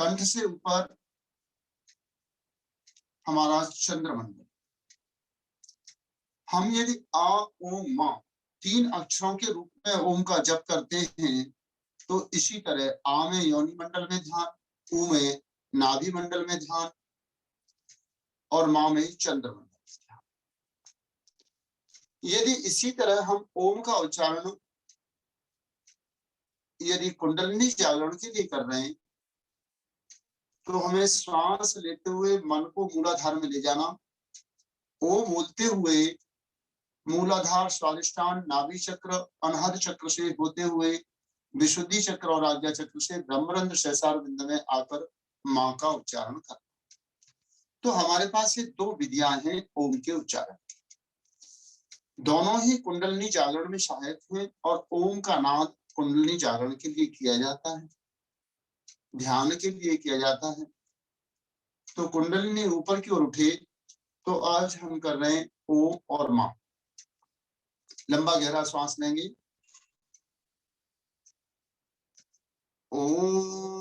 कंठ से ऊपर हमारा चंद्रमंडल। हम यदि आ ओम मा 3 अक्षरों के रूप में ओम का जप करते हैं तो इसी तरह आ में योनि मंडल में ध्यान, ऊ में नाभि मंडल में ध्यान और मा में चंद्रमंडल में ध्यान। यदि इसी तरह हम ओम का उच्चारण यदि कुंडलिनी जागरण के लिए कर रहे हैं तो हमें श्वास लेते हुए मन को मूलाधार में ले जाना, ओम बोलते हुए मूलाधार स्वादिष्ठान नाभि चक्र अनहद चक्र से होते हुए विशुद्धि चक्र और आज्ञा चक्र से ब्रह्मरंध्र सहस्रार बिंद में आकर मां का उच्चारण करना। तो हमारे पास ये 2 विधियां हैं ओम के उच्चारण। दोनों ही कुंडलिनी जागरण में सहायक हैं और ओम का नाद कुंडलिनी जागरण के लिए किया जाता है, ध्यान के लिए किया जाता है। तो कुंडलिनी ऊपर की ओर उठे तो आज हम कर रहे हैं ओम और मां। लंबा गहरा श्वास लेंगे। ओम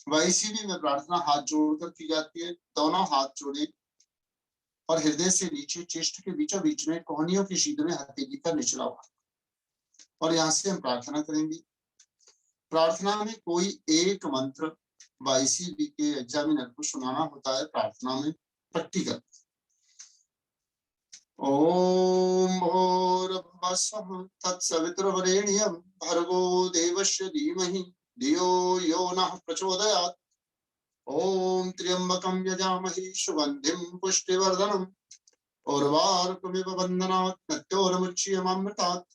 वैसी में प्रार्थना हाथ जोड़कर की जाती है। दोनों हाथ जोड़े और हृदय से नीचे चेस्ट के बीचों बीच में कोहनियों की सीध में हथेली का निचला भाग, और यहाँ से हम प्रार्थना करेंगे। प्रार्थना में कोई एक मंत्र वाईसीबी के एग्जामिनर को सुनाना होता है। प्रार्थना में प्रैक्टिकल ओम भूर्भुवस्सुः तत्सवितुर्वरेण्यं भर्गो देवस्य धीमहि धियो यो नः प्रचोदयात्। ओम त्र्यंबकं यजामहे सुगंधिं पुष्टिवर्धनम् उर्वारुकमिव बन्धनात् मृत्योर्मुच्यमामृतात्।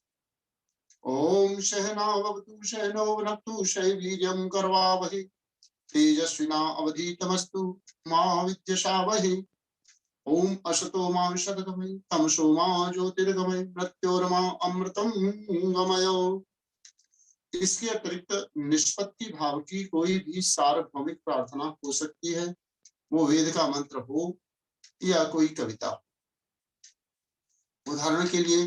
ओम सहनावतु सहनो भुनक्तु सैवीर्यं करवावहै तेजस्विना अवधीतमस्तु मा विद्विषावहै। ओम असतो मा सद्गमय तमसो मा ज्योतिर्गमय मृत्योर्मा अमृतं गमय। इसके अतिरिक्त निष्पत्ति भाव की कोई भी सार्वभौमिक प्रार्थना हो सकती है, वो वेद का मंत्र हो या कोई कविता। उदाहरण के लिए,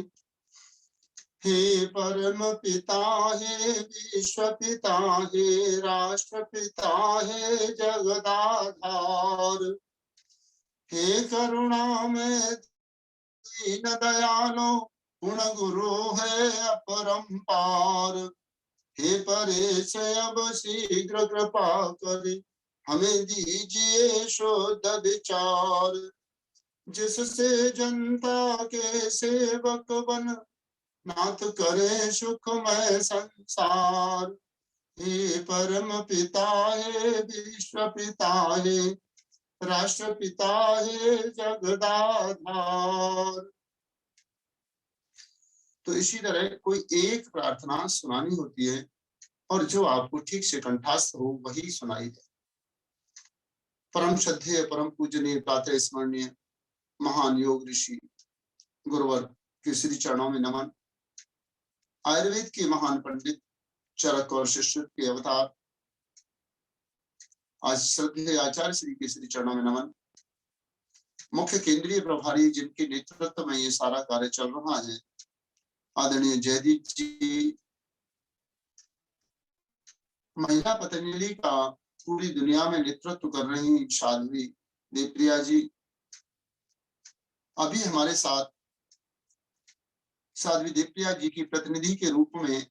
हे परम पिता हे विश्व पिता हे राष्ट्र पिता हे जगदाधार, हे करुणामय दीन दयालो गुण गुरु है अपरंपार। हे परेश अब शीघ्र कृपा करे हमें दीजिए शुद्ध विचार, जिससे जनता के सेवक बन नाथ करे सुखमय संसार। हे परम पिता हे विश्व पिता हे राष्ट्र पिता हे जगदाधार। तो इसी तरह कोई एक प्रार्थना सुनानी होती है और जो आपको ठीक से कंठस्थ हो वही सुनाई दे। परम श्रद्धेय परम पूजनीय प्रातः स्मरणीय महान योग ऋषि गुरुवर के श्री चरणों में नमन। आयुर्वेद के महान पंडित चरक और शिष्य के अवतार आज श्रद्धेय आचार्य श्री के श्री चरणों में नमन। मुख्य केंद्रीय प्रभारी जिनके नेतृत्व में ये सारा कार्य चल रहा है, आदरणीय जयदीप जी। महिला पतंजलि का पूरी दुनिया में नेतृत्व कर रही साध्वी देवप्रिया जी। अभी हमारे साथ साध्वी देवप्रिया जी की प्रतिनिधि के रूप में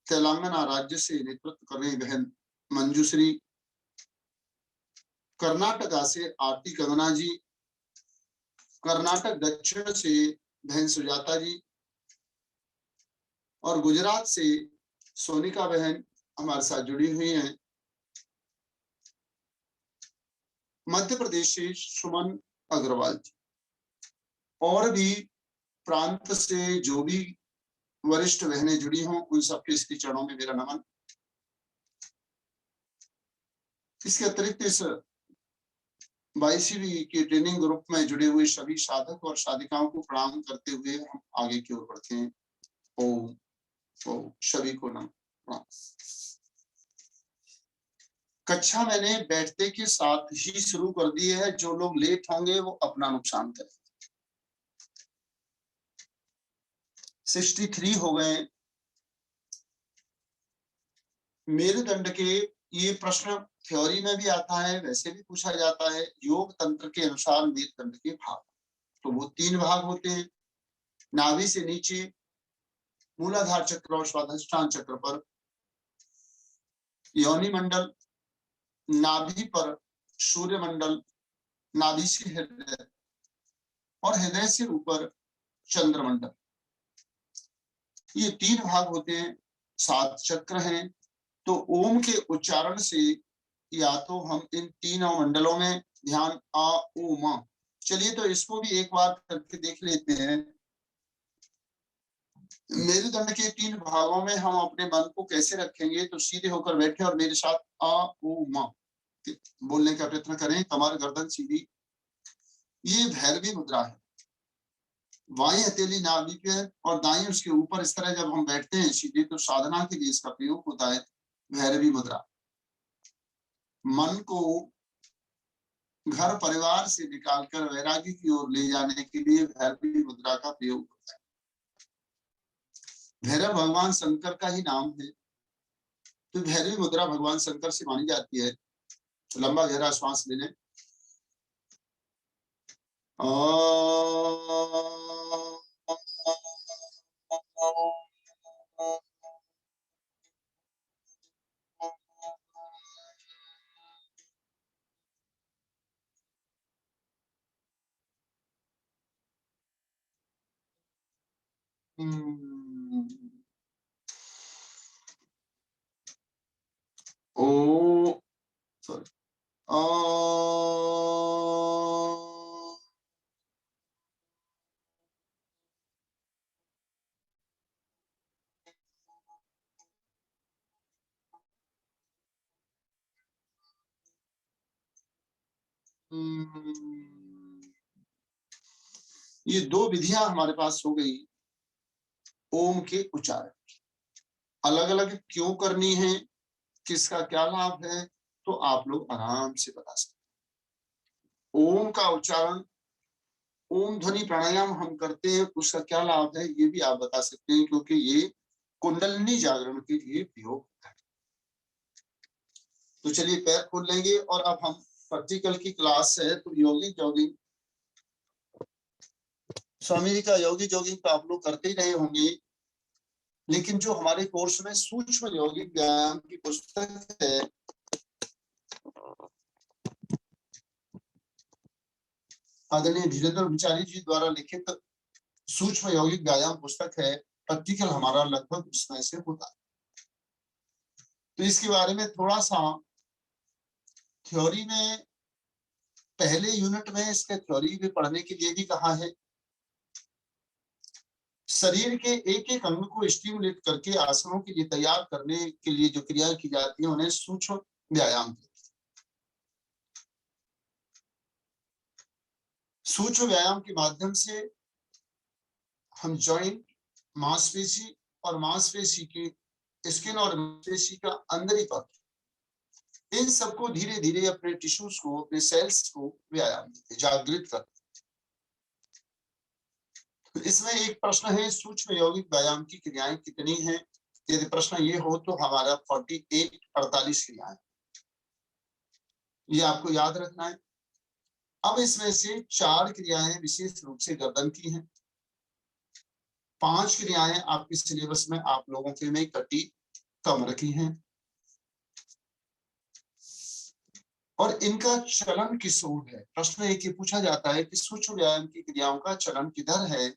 तेलंगाना राज्य से नेतृत्व कर रही बहन मंजूश्री कर्नाटका से आरती कंगना जी, कर्नाटक दक्षिण से बहन सुजाता जी, और गुजरात से सोनिका बहन हमारे साथ जुड़ी हुई हैं। मध्य प्रदेश से सुमन अग्रवाल जी, और भी प्रांत से जो भी वरिष्ठ बहनें जुड़ी हों उन सबके श्री चरणों में मेरा नमन। इसके अतिरिक्त इस 22वीं के ट्रेनिंग ग्रुप में जुड़े हुए सभी साधक और साधिकाओं को प्रणाम करते हुए हम आगे की ओर बढ़ते हैं। ओम ओम सभी को नमः। कक्षा मैंने बैठते के साथ ही शुरू कर दी है, जो लोग लेट होंगे वो अपना नुकसान करें। 63 हो गए। मेरुदंड के ये प्रश्न थ्योरी में भी आता है, वैसे भी पूछा जाता है। योग तंत्र के अनुसार मेरुदंड के भाग, तो वो 3 भाग होते हैं। नाभि से नीचे मूलाधार चक्र और स्वाधिष्ठान चक्र पर योनि मंडल, नाभि पर सूर्य मंडल, नाभि से हृदय और हृदय से ऊपर चंद्रमंडल, ये 3 भाग होते हैं। 7 चक्र हैं। तो ओम के उच्चारण से या तो हम इन तीनों मंडलों में ध्यान आ उ म, चलिए तो इसको भी एक बार करके देख लेते हैं। मेरुदंड के 3 भागों में हम अपने मन को कैसे रखेंगे, तो सीधे होकर बैठे और मेरे साथ आ उ म बोलने का प्रयत्न करें। कमर गर्दन सीधी, ये भैरवी मुद्रा है। बाएं हथेली नाभि पे और दाएं उसके ऊपर। इस तरह जब हम बैठते हैं सीधे, तो साधना के लिए इसका प्रयोग होता है, भैरवी मुद्रा। मन को घर परिवार से निकालकर वैराग्य की ओर ले जाने के लिए भैरवी मुद्रा का प्रयोग होता है। भैरव भगवान शंकर का ही नाम है, तो भैरवी मुद्रा भगवान शंकर से मानी जाती है। लंबा गहरा श्वास ले लें। ओ सॉरी। ये 2 विधियां हमारे पास हो गई ओम के उच्चारण। अलग अलग क्यों करनी है, किसका क्या लाभ है, तो आप लोग आराम से बता सकते। ओम का उच्चारण, ओम ध्वनि प्राणायाम हम करते हैं, उसका क्या लाभ है ये भी आप बता सकते हैं, क्योंकि ये कुंडलिनी जागरण के लिए प्रयोग होता है। तो चलिए पैर खोल लेंगे और अब हम प्रैक्टिकल की क्लास है, तो योगी जॉगिंग, स्वामी जी का योगी जॉगिंग तो आप लोग करते ही रहे होंगे, लेकिन जो हमारे कोर्स में सूक्ष्म यौगिक व्यायाम की पुस्तक है, आदरणीय धीरेन्द्र विचारी जी द्वारा लिखित सूक्ष्म यौगिक व्यायाम पुस्तक है, प्रैक्टिकल हमारा लगभग उसमें से होता है। तो इसके बारे में थोड़ा सा थ्योरी में, पहले यूनिट में इसके थ्योरी भी पढ़ने के लिए भी कहा है। शरीर के एक एक अंग को स्टिमुलेट करके आसनों के लिए तैयार करने के लिए जो क्रियाएं की जाती है उन्हें सूक्ष्म व्यायाम। सूक्ष्म व्यायाम के माध्यम से हम जॉइंट, मांसपेशी और मांसपेशी की स्किन और मांसपेशी का अंदरी पक्ष, इन सबको धीरे धीरे अपने टिश्यूज को, अपने सेल्स को व्यायाम देते, जागृत करते। तो इसमें एक प्रश्न है, सूक्ष्म यौगिक व्यायाम की क्रियाएं कितनी हैं? यदि प्रश्न ये हो तो हमारा 48 क्रियाएं, ये आपको याद रखना है। अब इसमें से 4 क्रियाएं विशेष रूप से गर्दन की हैं, 5 क्रियाएं आपके सिलेबस में आप लोगों के में कटी कम रखी हैं। और इनका चलन किस ओर है। प्रश्न एक ये पूछा जाता है कि सूक्ष्म व्यायाम की क्रियाओं का चलन किधर है,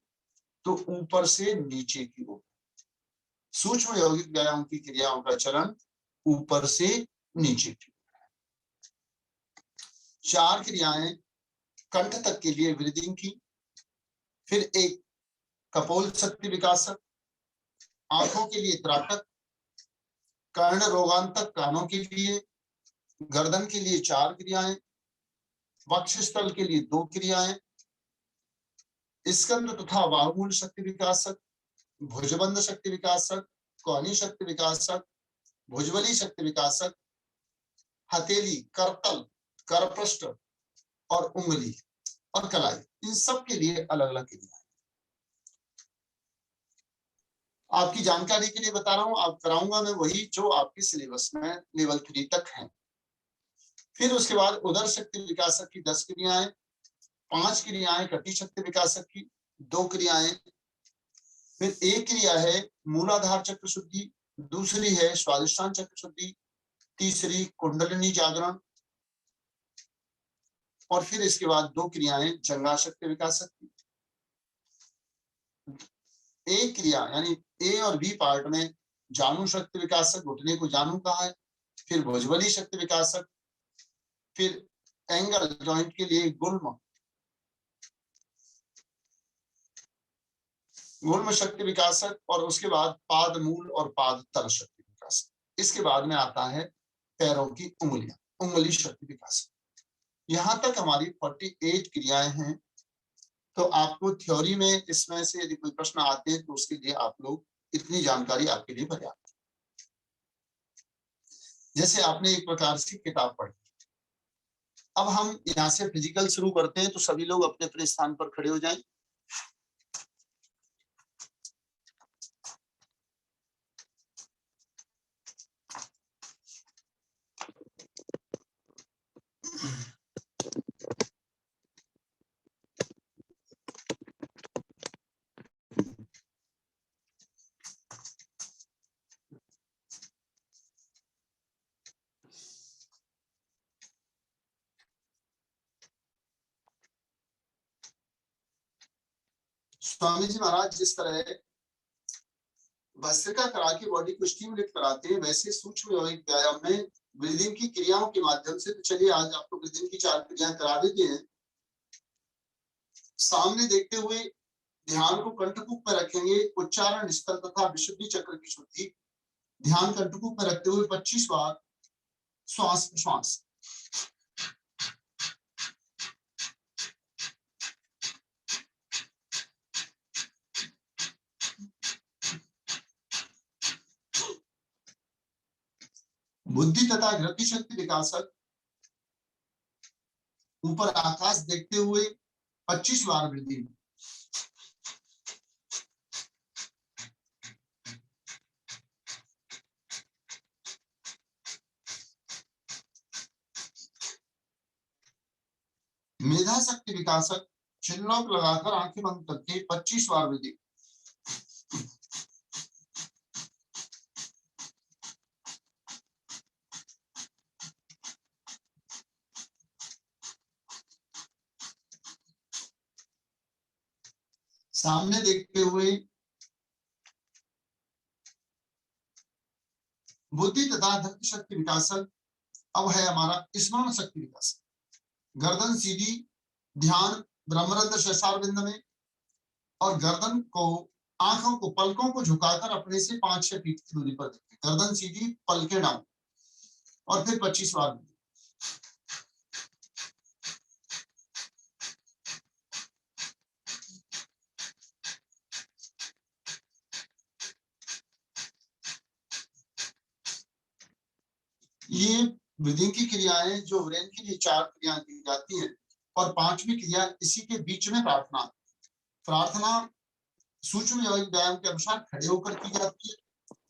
तो ऊपर से नीचे की ओर। सूक्ष्म यौगिक व्यायाम की क्रियाओं का चलन ऊपर से नीचे की ओर। 4 क्रियाएं कंठ तक के लिए ब्रीदिंग की, फिर एक कपोल शक्ति विकासक, आंखों के लिए त्राटक, कर्ण रोगांतक कानों के लिए, गर्दन के लिए 4 क्रियाएं, वक्षस्थल के लिए 2 क्रियाएं, स्कंद तथा बाहुमूल शक्ति विकासक, भुजबंध शक्ति विकासक, कोहनी शक्ति विकासक, भुजबली शक्ति विकासक, हथेली, करतल, करपृष्ठ और उंगली और कलाई, इन सब के लिए अलग अलग क्रिया। आपकी जानकारी के लिए बता रहा हूं, आप कराऊंगा मैं वही जो आपके सिलेबस में लेवल 3 तक है। फिर उसके बाद उदर शक्ति विकासक की 10 क्रियाएं, 5 क्रियाएं कटी शक्ति विकासक की, 2 क्रियाएं, फिर एक क्रिया है मूलाधार चक्र शुद्धि, दूसरी है स्वादिष्टान चक्र शुद्धि, तीसरी कुंडलिनी जागरण, और फिर इसके बाद 2 क्रियाएं जंगा शक्ति विकासक की। एक क्रिया यानी ए और बी पार्ट में जानु शक्ति विकासक, घुटने को जानु कहा है, फिर भुजबली शक्ति विकासक, फिर एंगल जॉइंट के लिए गुल्म शक्ति विकासक, और उसके बाद पाद मूल और पाद तल शक्ति विकासक। इसके बाद में आता है पैरों की उंगलियां, उंगली शक्ति विकासक। यहां तक हमारी 48 क्रियाएं हैं। तो आपको थ्योरी में इसमें से यदि कोई प्रश्न आते हैं तो उसके लिए आप लोग, इतनी जानकारी आपके लिए पर्याप्त। जैसे आपने एक प्रकार से किताब पढ़ी। अब हम यहाँ से फिजिकल शुरू करते हैं, तो सभी लोग अपने अपने स्थान पर खड़े हो जाएं। स्वामी जी महाराज जिस तरह भस्त्रिका करा के बॉडी को स्टिमुलेट कराते हैं, वैसे सूक्ष्म यौगिक व्यायाम में ब्रीदिंग की क्रियाओं के माध्यम से। तो चलिए आज आपको ब्रीदिंग की 4 क्रियाएं करा देते हैं। सामने देखते हुए ध्यान को कंठकूप में रखेंगे। उच्चारण स्थल तथा विशुद्धि चक्र की शुद्धि। ध्यान कंठकूप में रखते हुए 25 बार श्वास प्रश्वास। बुद्धि तथा गति शक्ति विकासक। ऊपर आकाश देखते हुए 25 बार वृद्धि। मेधा शक्ति विकासक। चिल्लौक लगाकर आंखें बंद करके 25 बार वृद्धि। सामने देखते हुए बुद्धि तथा धैर्य शक्ति विकासक। अब है हमारा स्मरण शक्ति विकासक। गर्दन सीधी, ध्यान ब्रह्मरंध्र शेषारविंद में, और गर्दन को, आंखों को, पलकों को झुकाकर अपने से 5-6 फीट की दूरी पर रखें। गर्दन सीधी, पलके डाउन, और फिर 25 बार। ये ब्रीदिंग की क्रियाएं जो ब्रेन के लिए 4 क्रियाएं की जाती हैं, और 5वीं क्रिया इसी के बीच में प्रार्थना। प्रार्थना सूक्ष्म यौगिक व्यायाम के अनुसार खड़े होकर की जाती है।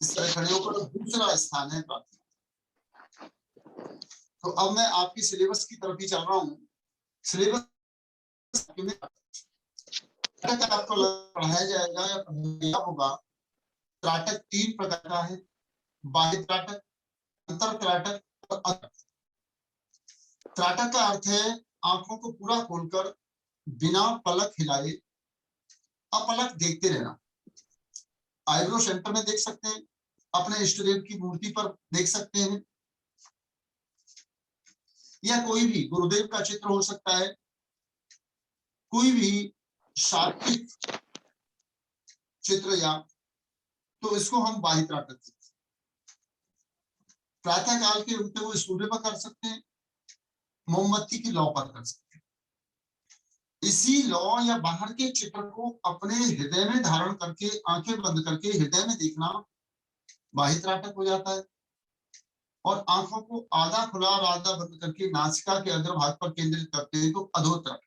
इस तरह खड़े होकर दूसरा स्थान है प्रार्थना। तो अब मैं आपकी सिलेबस की तरफ ही चल रहा हूँ। सिलेबस आपको पढ़ाया जाएगा या पढ़ाया होगा। त्राटक 3 प्रकार का है, बाह्य त्राटक, अंतर त्राटक और त्राटक का अर्थ है आंखों को पूरा खोलकर बिना पलक हिलाए अपलक देखते रहना। आईब्रो सेंटर में देख सकते हैं, अपने इष्ट देव की मूर्ति पर देख सकते हैं, या कोई भी गुरुदेव का चित्र हो सकता है, कोई भी सात्विक चित्र, या तो इसको हम बाह्य त्राटक कहते हैं। प्रातः काल के उगते हुए सूर्य पर कर सकते हैं, मोमबत्ती की लौ पर कर सकते हैं। इसी लौ या बाहर के चित्र को अपने हृदय में धारण करके आंखें बंद करके हृदय में देखना बाह्य त्राटक हो जाता है। और आंखों को आधा खुला और आधा बंद करके नासिका के अग्रभाग पर केंद्रित करते हैं तो अधो त्राटक।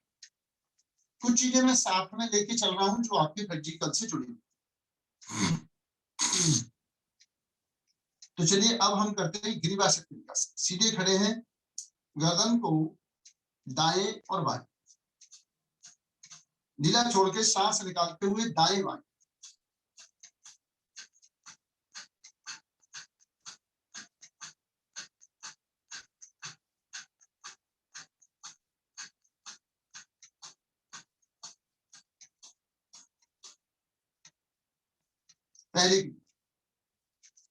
कुछ चीजें मैं साथ में लेके चल रहा हूं जो आपके प्रैक्टिकल से जुड़ी हुई। तो चलिए अब हम करते हैं ग्रीवाशक्ति विकास। सीधे खड़े हैं, गर्दन को दाएं और बाएं, ढीला छोड़ के सांस निकालते हुए दाएं बाएं। पहली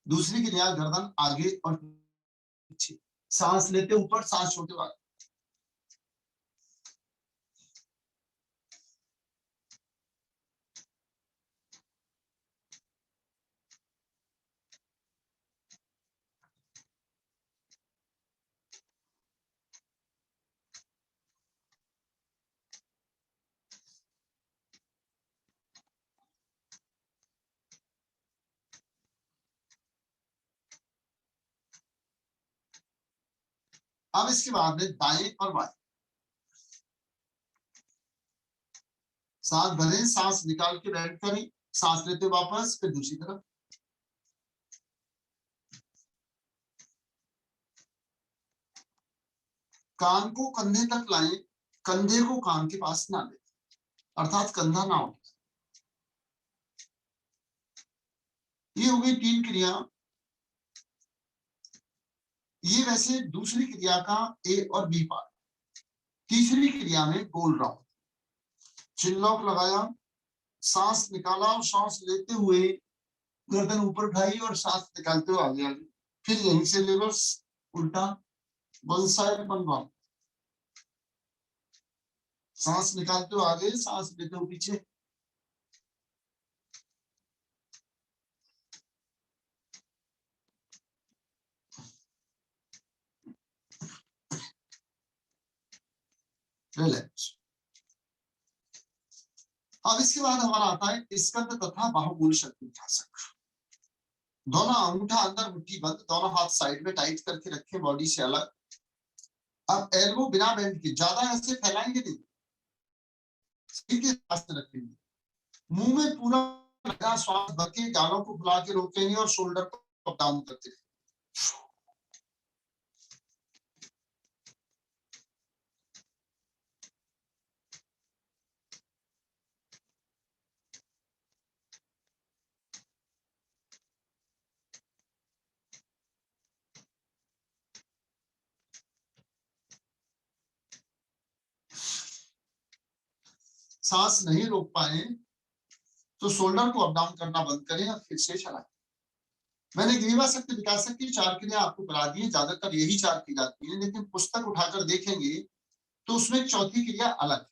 दूसरी क्रिया गर्दन आगे और पीछे, सांस लेते ऊपर, सांस छोड़ते बाहर। अब इसके बाद में दाएं और बाएं, सांस भरें, सांस निकाल के बैठ करें, सांस लेते वापस, फिर दूसरी तरफ। कान को कंधे तक लाएं, कंधे को कान के पास ना ले, अर्थात कंधा ना हो। ये हो गई 3 क्रिया। ये वैसे दूसरी क्रिया का ए और बी पार्ट। तीसरी क्रिया में गोल राउंड, चिन लॉक लगाया, सांस निकाला और सांस लेते हुए गर्दन ऊपर उठाई और सांस निकालते हुए आगे आगे, फिर यहीं से रिवर्स उल्टा, वन साइड वन राउंड, सांस निकालते हुए आगे, सांस लेते हुए पीछे। रिलैक्स। अब इसके बाद हमारा आता है स्कंद तथा बाहुमूल शक्ति विकासक। दोनों अंगूठा अंदर, मुट्ठी बंद, दोनों हाथ साइड में टाइट करके रखें, बॉडी से अलग। अब एल्बो बिना बेंड के, ज्यादा ऐसे फैलाएंगे नहीं, सीधे पास में रखेंगे। मुंह में पूरा लगा श्वास भर के गालों को फुला के रोकेंगे और शोल्डर को अप डाउन करते रहेंगे। सांस नहीं रोक पाए तो शोल्डर को अप डाउन करना बंद करें और फिर से चलाएं। मैंने ग्रीवाशक्ति विकासक की 4 क्रिया आपको करा दी है, ज्यादातर यही 4 की जाती है, लेकिन पुस्तक उठाकर देखेंगे तो उसमें चौथी क्रिया अलग है,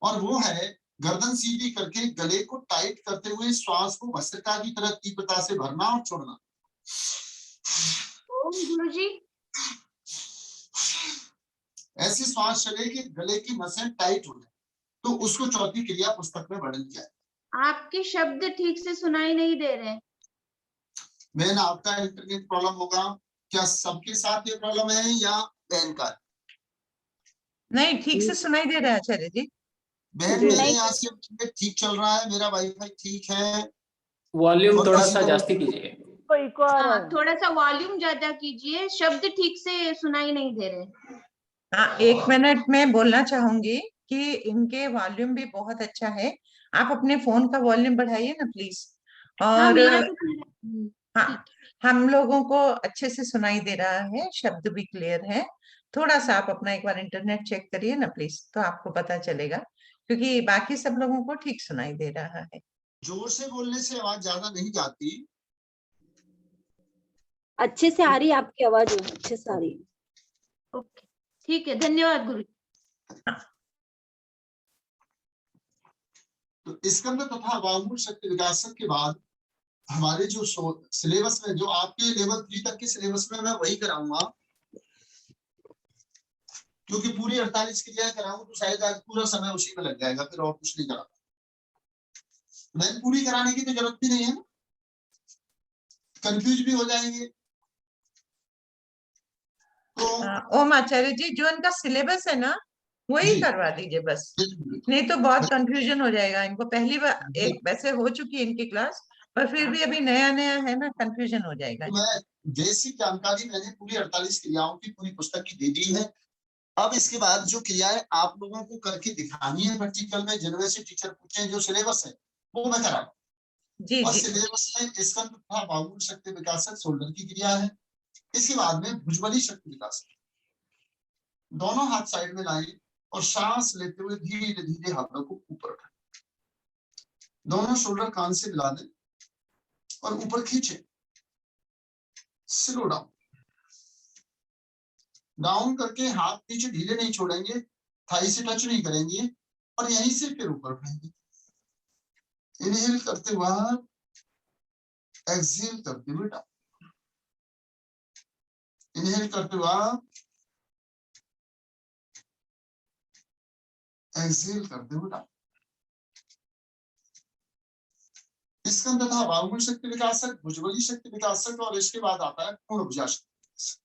और वो है गर्दन सीधी करके गले को टाइट करते हुए श्वास को भस्त्रिका की तरह तीव्रता से भरना और छोड़ना। गुरुजी, ऐसी श्वास चले कि गले की नसें टाइट हो जाए, तो उसको चौथी क्रिया पुस्तक में वर्णन किया है। आपके शब्द ठीक से सुनाई नहीं दे रहे। बहन, आपका इंटरनेट प्रॉब्लम होगा क्या? सबके साथ ये प्रॉब्लम है या बहन का? नहीं, ठीक से सुनाई दे रहा है आचार्य जी। बहन, मेरे यहाँ से इंटरनेट ठीक चल रहा है, मेरा वाईफाई ठीक है। वॉल्यूम थोड़ा सा जास्ती कीजिए। थोड़ा सा वॉल्यूम ज्यादा कीजिए, शब्द ठीक से सुनाई नहीं दे रहे। हाँ, 1 मिनट में बोलना चाहूंगी कि इनके वॉल्यूम भी बहुत अच्छा है। आप अपने फोन का वॉल्यूम बढ़ाइए ना प्लीज। और हाँ, मेरा भी हाँ, हम लोगों को अच्छे से सुनाई दे रहा है, शब्द भी क्लियर है। थोड़ा सा आप अपना एक बार इंटरनेट चेक करिए ना प्लीज, तो आपको पता चलेगा, क्योंकि बाकी सब लोगों को ठीक सुनाई दे रहा है। जोर से बोलने से आवाज ज्यादा नहीं जाती। अच्छे से आ रही है आपकी आवाज, अच्छे से आ रही है। ओके, ठीक है, धन्यवाद गुरु। तो स्कंद तथा वामूल शक्ति विकासक के बाद हमारे जो सिलेबस में, जो आपके लेवल 3 तक के सिलेबस में मैं वही कराऊंगा, क्योंकि पूरी 48 क्रियाएं कराऊं तो शायद आज पूरा समय उसी में लग जाएगा, फिर और कुछ नहीं करा। मैं पूरी कराने की तो जरूरत भी नहीं है ना, कंफ्यूज भी हो जाएंगे। तो ओम आचार्य जी, जो इनका सिलेबस है ना वही जी, करवा दीजिए बस, बिल्कुल। नहीं तो बहुत कंफ्यूजन हो जाएगा इनको। पहली बार एक वैसे हो चुकी है इनकी क्लास, पर फिर भी अभी नया नया है ना, कंफ्यूजन हो जाएगा। तो मैं बेसिक जानकारी मैंने पूरी 48 क्रियाओं की पूरी पुस्तक की दे दी है। अब इसके बाद जो क्रियाएं आप लोगों को करके दिखानी है प्रैक्टिकल में, जिनमें से टीचर पूछे जो सिलेबस है वो मैं कराऊंगा। जी और जी। सिलेबस में स्कंद तथा बाहुल शक्ति विकासक शोल्डर की क्रिया है। इसके बाद में भुजबली शक्ति विकासक, दोनों हाथ साइड में लाएं और सांस लेते हुए धीरे धीरे हाथों को ऊपर उठाएं, दोनों शोल्डर कान से मिला दें और ऊपर खींचे, स्लो डाउन। डाउन करके हाथ नीचे ढीले नहीं छोड़ेंगे, थाई से टच नहीं करेंगे, और यहीं से फिर ऊपर उठाएंगे। इनहेल करते हुए, एक्सहेल करते हुए डाउन। इनहेल करते हुए, एक्सहेल करते हुए डाउन। स्कंद तथा बाहुल शक्ति विकासक, भुजबली शक्ति विकासक, और इसके बाद आता है पूर्ण भुजा शक्ति विकासक।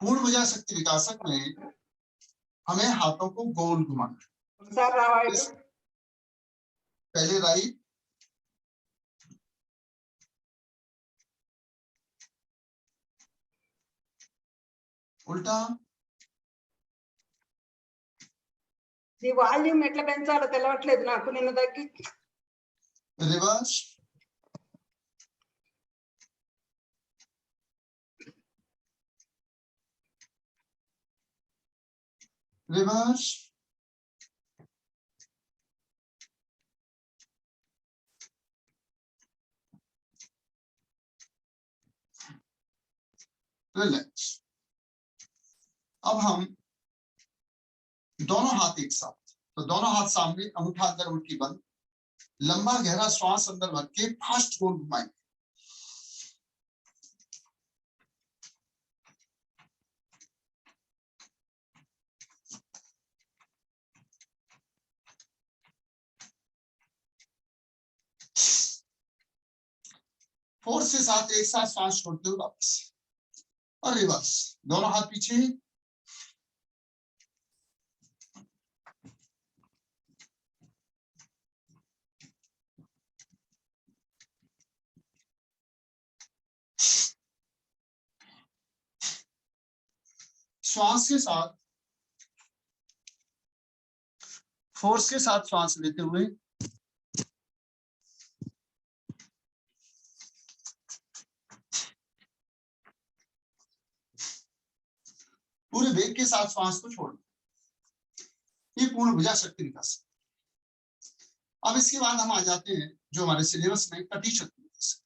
पूर्ण भुजा शक्ति विकासक में हमें हाथों को गोल घुमाना, पहले राइट, उल्टा, ఈ వాల్యూమ్ ఎట్లా పెంచాలో తెలవట్లేదు నాకు, నిన్న తగ్గి रिवर्स, रिवर्स, रिलैक्स। अब हम दोनों हाथ एक साथ, तो दोनों हाथ सामने, अंगूठा अंदर, मुट्ठी बंद, लंबा गहरा श्वास अंदर भर के फास्ट गोल घुमाएंगे। फोर्स के साथ एक साथ सांस छोड़ते हुए वापस, और रिवर्स, दोनों हाथ पीछे, श्वास के साथ, फोर्स के साथ श्वास लेते हुए, पूरे वेग के साथ श्वास को छोड़ना। ये पूर्ण भुजा शक्ति विकास। अब इसके बाद हम आ जाते हैं जो हमारे सिलेबस में कटी शक्ति विकासक।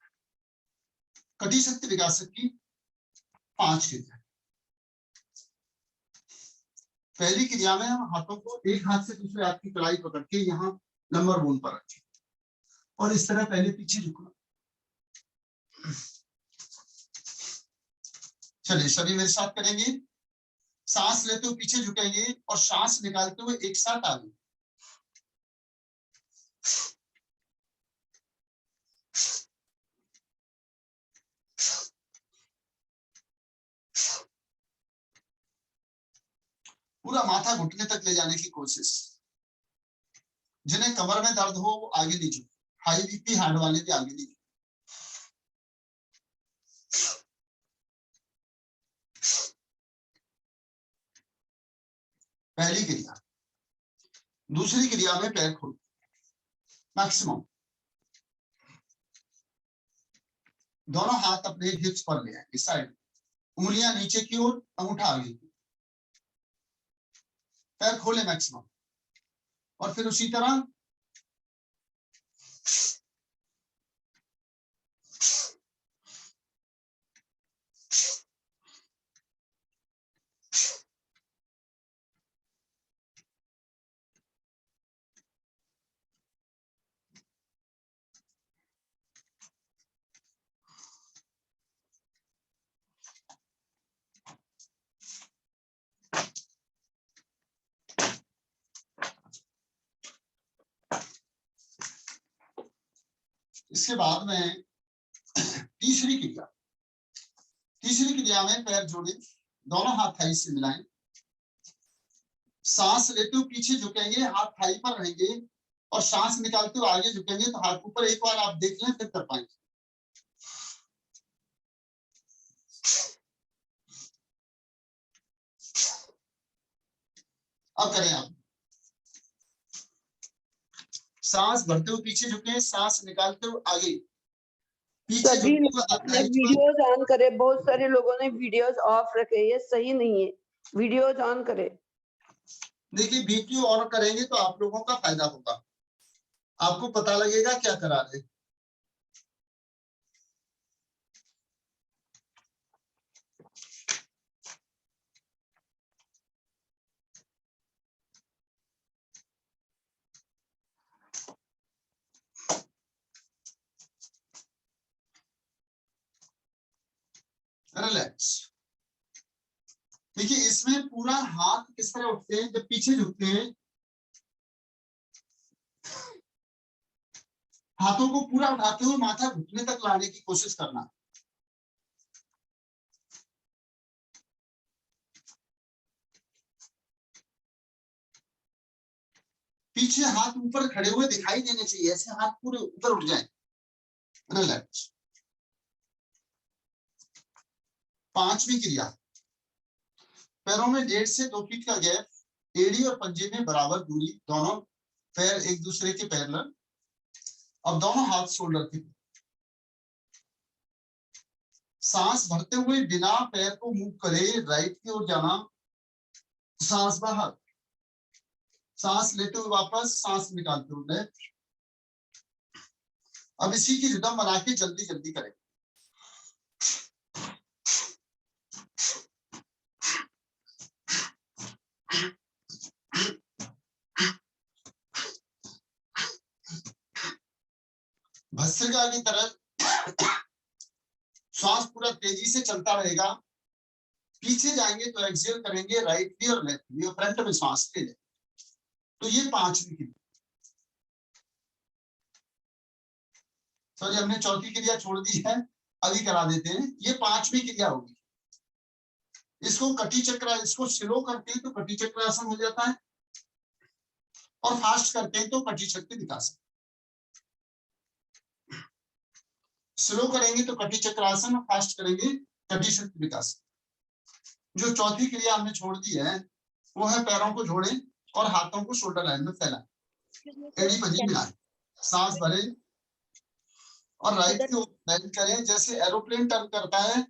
कटी शक्ति विकासक की 5 क्रिया। पहली क्रिया में हम हाथों को एक हाथ से दूसरे हाथ की कलाई पकड़ के यहाँ नंबर बोन पर रखें और इस तरह पहले पीछे झुकना। चलिए सभी मेरे साथ करेंगे। सांस लेते हुए पीछे झुकेंगे और सांस निकालते हुए एक साथ आगे। पूरा माथा घुटने तक ले जाने की कोशिश। जिन्हें कमर में दर्द हो वो आगे नहीं झुके, हाई बीपी हार्ट वाले भी आगे नहीं झुके। पहली क्रिया। दूसरी क्रिया में पैर खोल मैक्सिमम। दोनों हाथ अपने हिप्स पर ले आएंगे साइड, उंगलियां नीचे की ओर, अंगूठा आगे की, पैर खोले मैक्सिमम, और फिर उसी तरह इसके बाद में तीसरी क्रिया में पैर जोड़े, दोनों हाथ थाई से मिलाएं, सांस लेते हुए पीछे झुकेंगे, हाथ थाई पर रहेंगे, और सांस निकालते हुए आगे झुकेंगे। तो हाथ ऊपर एक बार आप देख लें, फिर कर पाएंगे। अब करें आप, सांस भरते हुए पीछे झुके, सांस निकालते हुए आगे, पीछे सभी झुके हुए लोगों हाथ ने थाई पर। वीडियोस ऑन करे, बहुत सारे लोगों ने वीडियोस ऑफ रखे, ये सही नहीं है, वीडियोस ऑन करे। देखिए वीडियो ऑन करेंगे तो आप लोगों का फायदा होगा, आपको पता लगेगा क्या करा रहे। रिलैक्स। देखिए इसमें पूरा हाथ किस तरह उठते हैं, जब पीछे झुकते हैं, हाथों को पूरा उठाते हुए माथा घुटने तक लाने की कोशिश करना। पीछे हाथ ऊपर खड़े हुए दिखाई देने चाहिए, ऐसे हाथ पूरे ऊपर उठ जाए। रिलैक्स। पांचवी क्रिया, पैरों में 1.5 से 2 फीट का गैप, एड़ी और पंजे में बराबर दूरी, दोनों पैर एक दूसरे के पैरेलल। अब दोनों हाथ शोल्डर के, सांस भरते हुए बिना पैर को मूव करे राइट की ओर जाना, सांस बाहर, सांस लेते हुए वापस, सांस निकालते हुए लेफ्ट। अब इसी की रिदम बना के जल्दी जल्दी करें। भस्त्रिका की तरह श्वास पूरा तेजी से चलता रहेगा। पीछे जाएंगे तो एक्सहेल करेंगे, राइट भी और लेफ्ट भी, और फ्रंट में सांस ले लें। तो ये पांचवी क्रिया। सॉरी हमने चौथी क्रिया छोड़ दी है, अभी करा देते हैं। ये पांचवी क्रिया होगी। इसको कटी चक्र, इसको स्लो करते हैं तो कटी चक्रासन हो जाता है, और फास्ट करते हैं तो कटी शक्ति विकासन। स्लो करेंगे तो कटी चक्रासन, और फास्ट करेंगे कटी शक्ति विकासन। जो चौथी क्रिया हमने छोड़ दी है वो है पैरों को जोड़ें और हाथों को शोल्डर लाइन में फैलाएं, एड़ी पंजी मिलाएं, सांस भरें और राइट की ओर बेंड करें। जैसे एरोप्लेन टर्न करता है,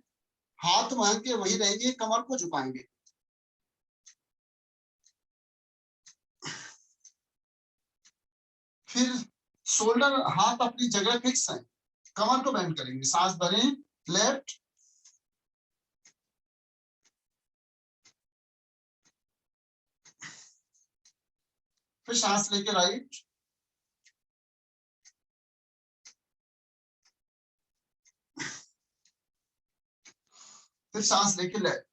हाथ वहां के वही रहेंगे, कमर को झुकाएंगे। फिर शोल्डर, हाथ अपनी जगह फिक्स है, कमर को बेंड करेंगे, सांस भरें लेफ्ट, फिर सांस लेके राइट, फिर सांस लेके लेफ्ट।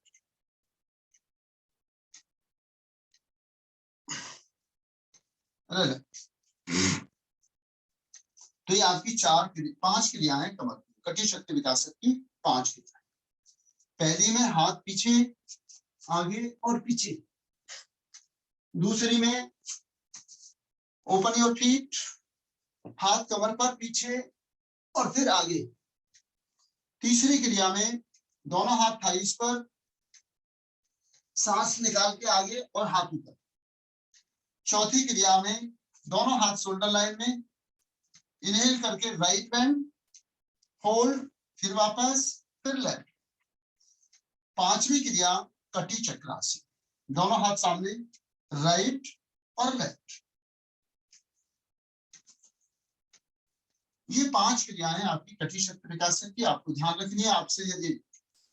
तो ये आपकी पांच क्रियाएं कमर की, कटी शक्ति विकास की 5 क्रियाएं। पहली में हाथ पीछे, आगे और पीछे। दूसरी में ओपन योर फीट, हाथ कमर पर, पीछे और फिर आगे। तीसरी क्रिया में दोनों हाथ थाइस पर, सांस निकाल के आगे और हाथ ऊपर। चौथी क्रिया में दोनों हाथ शोल्डर लाइन में, इनहेल करके राइट बैंड, होल्ड, फिर वापस, फिर लेफ्ट। पांचवी क्रिया कटी चक्रासन, दोनों हाथ सामने, राइट और लेफ्ट। ये 5 क्रियाएं आपकी कटी शक्ति विकासक की, आपको ध्यान रखनी है। आपसे यदि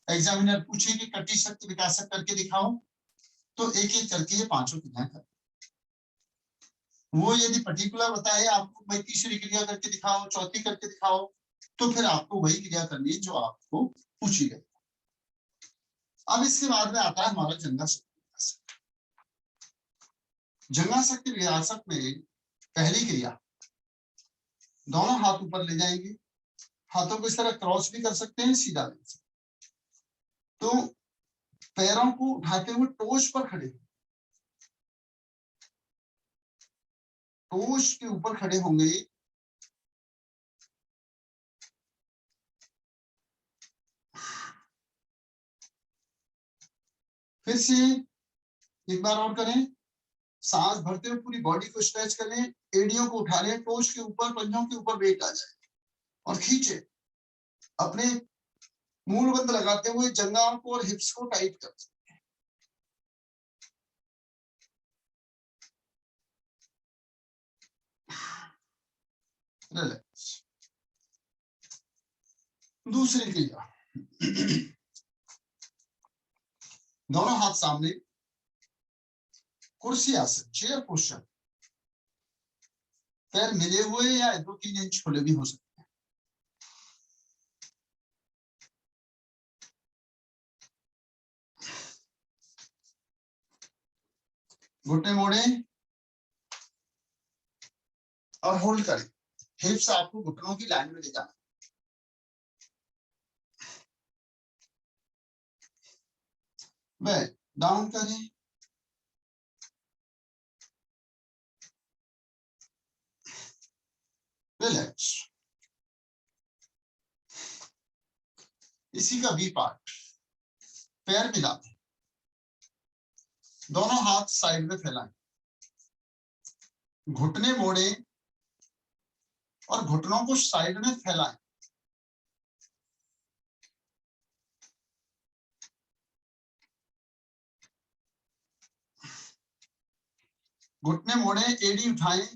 एग्जामिनर पूछे कि कटी शक्ति विकासक करके दिखाओ, तो एक एक करके ये 5 क्रियाएं कर। वो यदि पर्टिकुलर बताए आपको भाई तीसरी क्रिया करके दिखाओ, चौथी करके दिखाओ, तो फिर आपको वही क्रिया करनी है जो आपको पूछी गई। अब इसके बाद में आता है हमारा जंगा शक्ति विकासक। जंगा शक्ति विकासक में पहली क्रिया, दोनों हाथ ऊपर ले जाएंगे, हाथों को इस तरह क्रॉस भी कर सकते हैं, सीधा ले सकते हैं। तो पैरों को उठाते हुए टोच पर खड़े, टोच के ऊपर खड़े होंगे। फिर से एक बार और करें, सांस भरते हुए पूरी बॉडी को स्ट्रेच करें, एड़ियों को उठा लें, टोच के ऊपर, पंजों के ऊपर वेट आ जाए और खींचे। अपने मूल बंद लगाते हुए जंघाओं को और हिप्स को टाइट कर। रिलैक्स। दूसरी क्रिया, दोनों हाथ सामने, कुर्सी आसन, चेयर पोस्चर, पैर मिले हुए या 2-3 इंच खुले भी हो सकते हैं। घुटने मोड़े और होल्ड करें। हिप्स आपको घुटनों की लाइन में ले जाना। बैक डाउन करें, रिलैक्स। इसी का बी पार्ट, पैर मिला दें, दोनों हाथ साइड में फैलाएं, घुटने मोड़े और घुटनों को साइड में फैलाएं। घुटने मोड़े, एड़ी उठाएं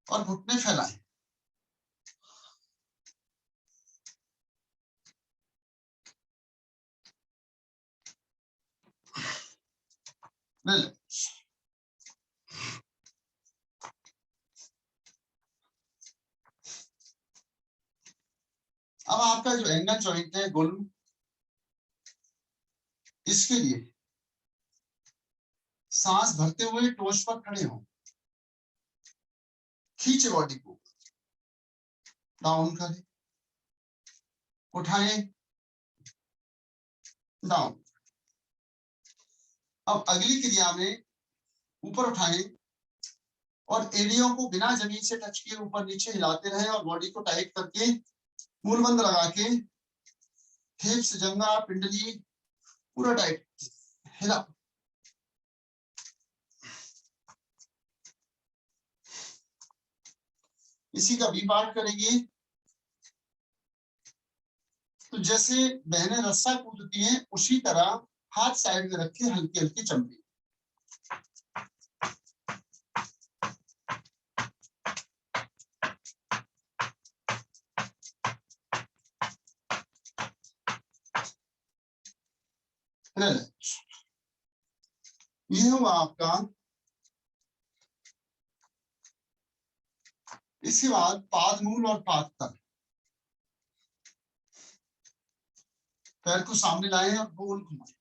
और घुटने फैलाएं। रिलैक्स। अब आपका जो एंगल जॉइंट है गोलू, इसके लिए सांस भरते हुए टोच पर खड़े हो, खींचे बॉडी को, डाउन करें, उठाएं, डाउन। अब अगली क्रिया में ऊपर उठाएं और एड़ियों को बिना जमीन से टच किए ऊपर नीचे हिलाते रहे और बॉडी को टाइट करके मूलबंद लगा के हिप्स, जंघा, पिंडली पूरा टाइट हिला। इसी का बी पार्ट करेंगे। तो जैसे बहनें रस्सा कूदती हैं उसी तरह हाथ साइड में रखे हल्की हल्की चंपी। ये हुआ आपका। इसके बाद पाद मूल और पाद तल, पैर को सामने लाएं और गोल घुमाएं।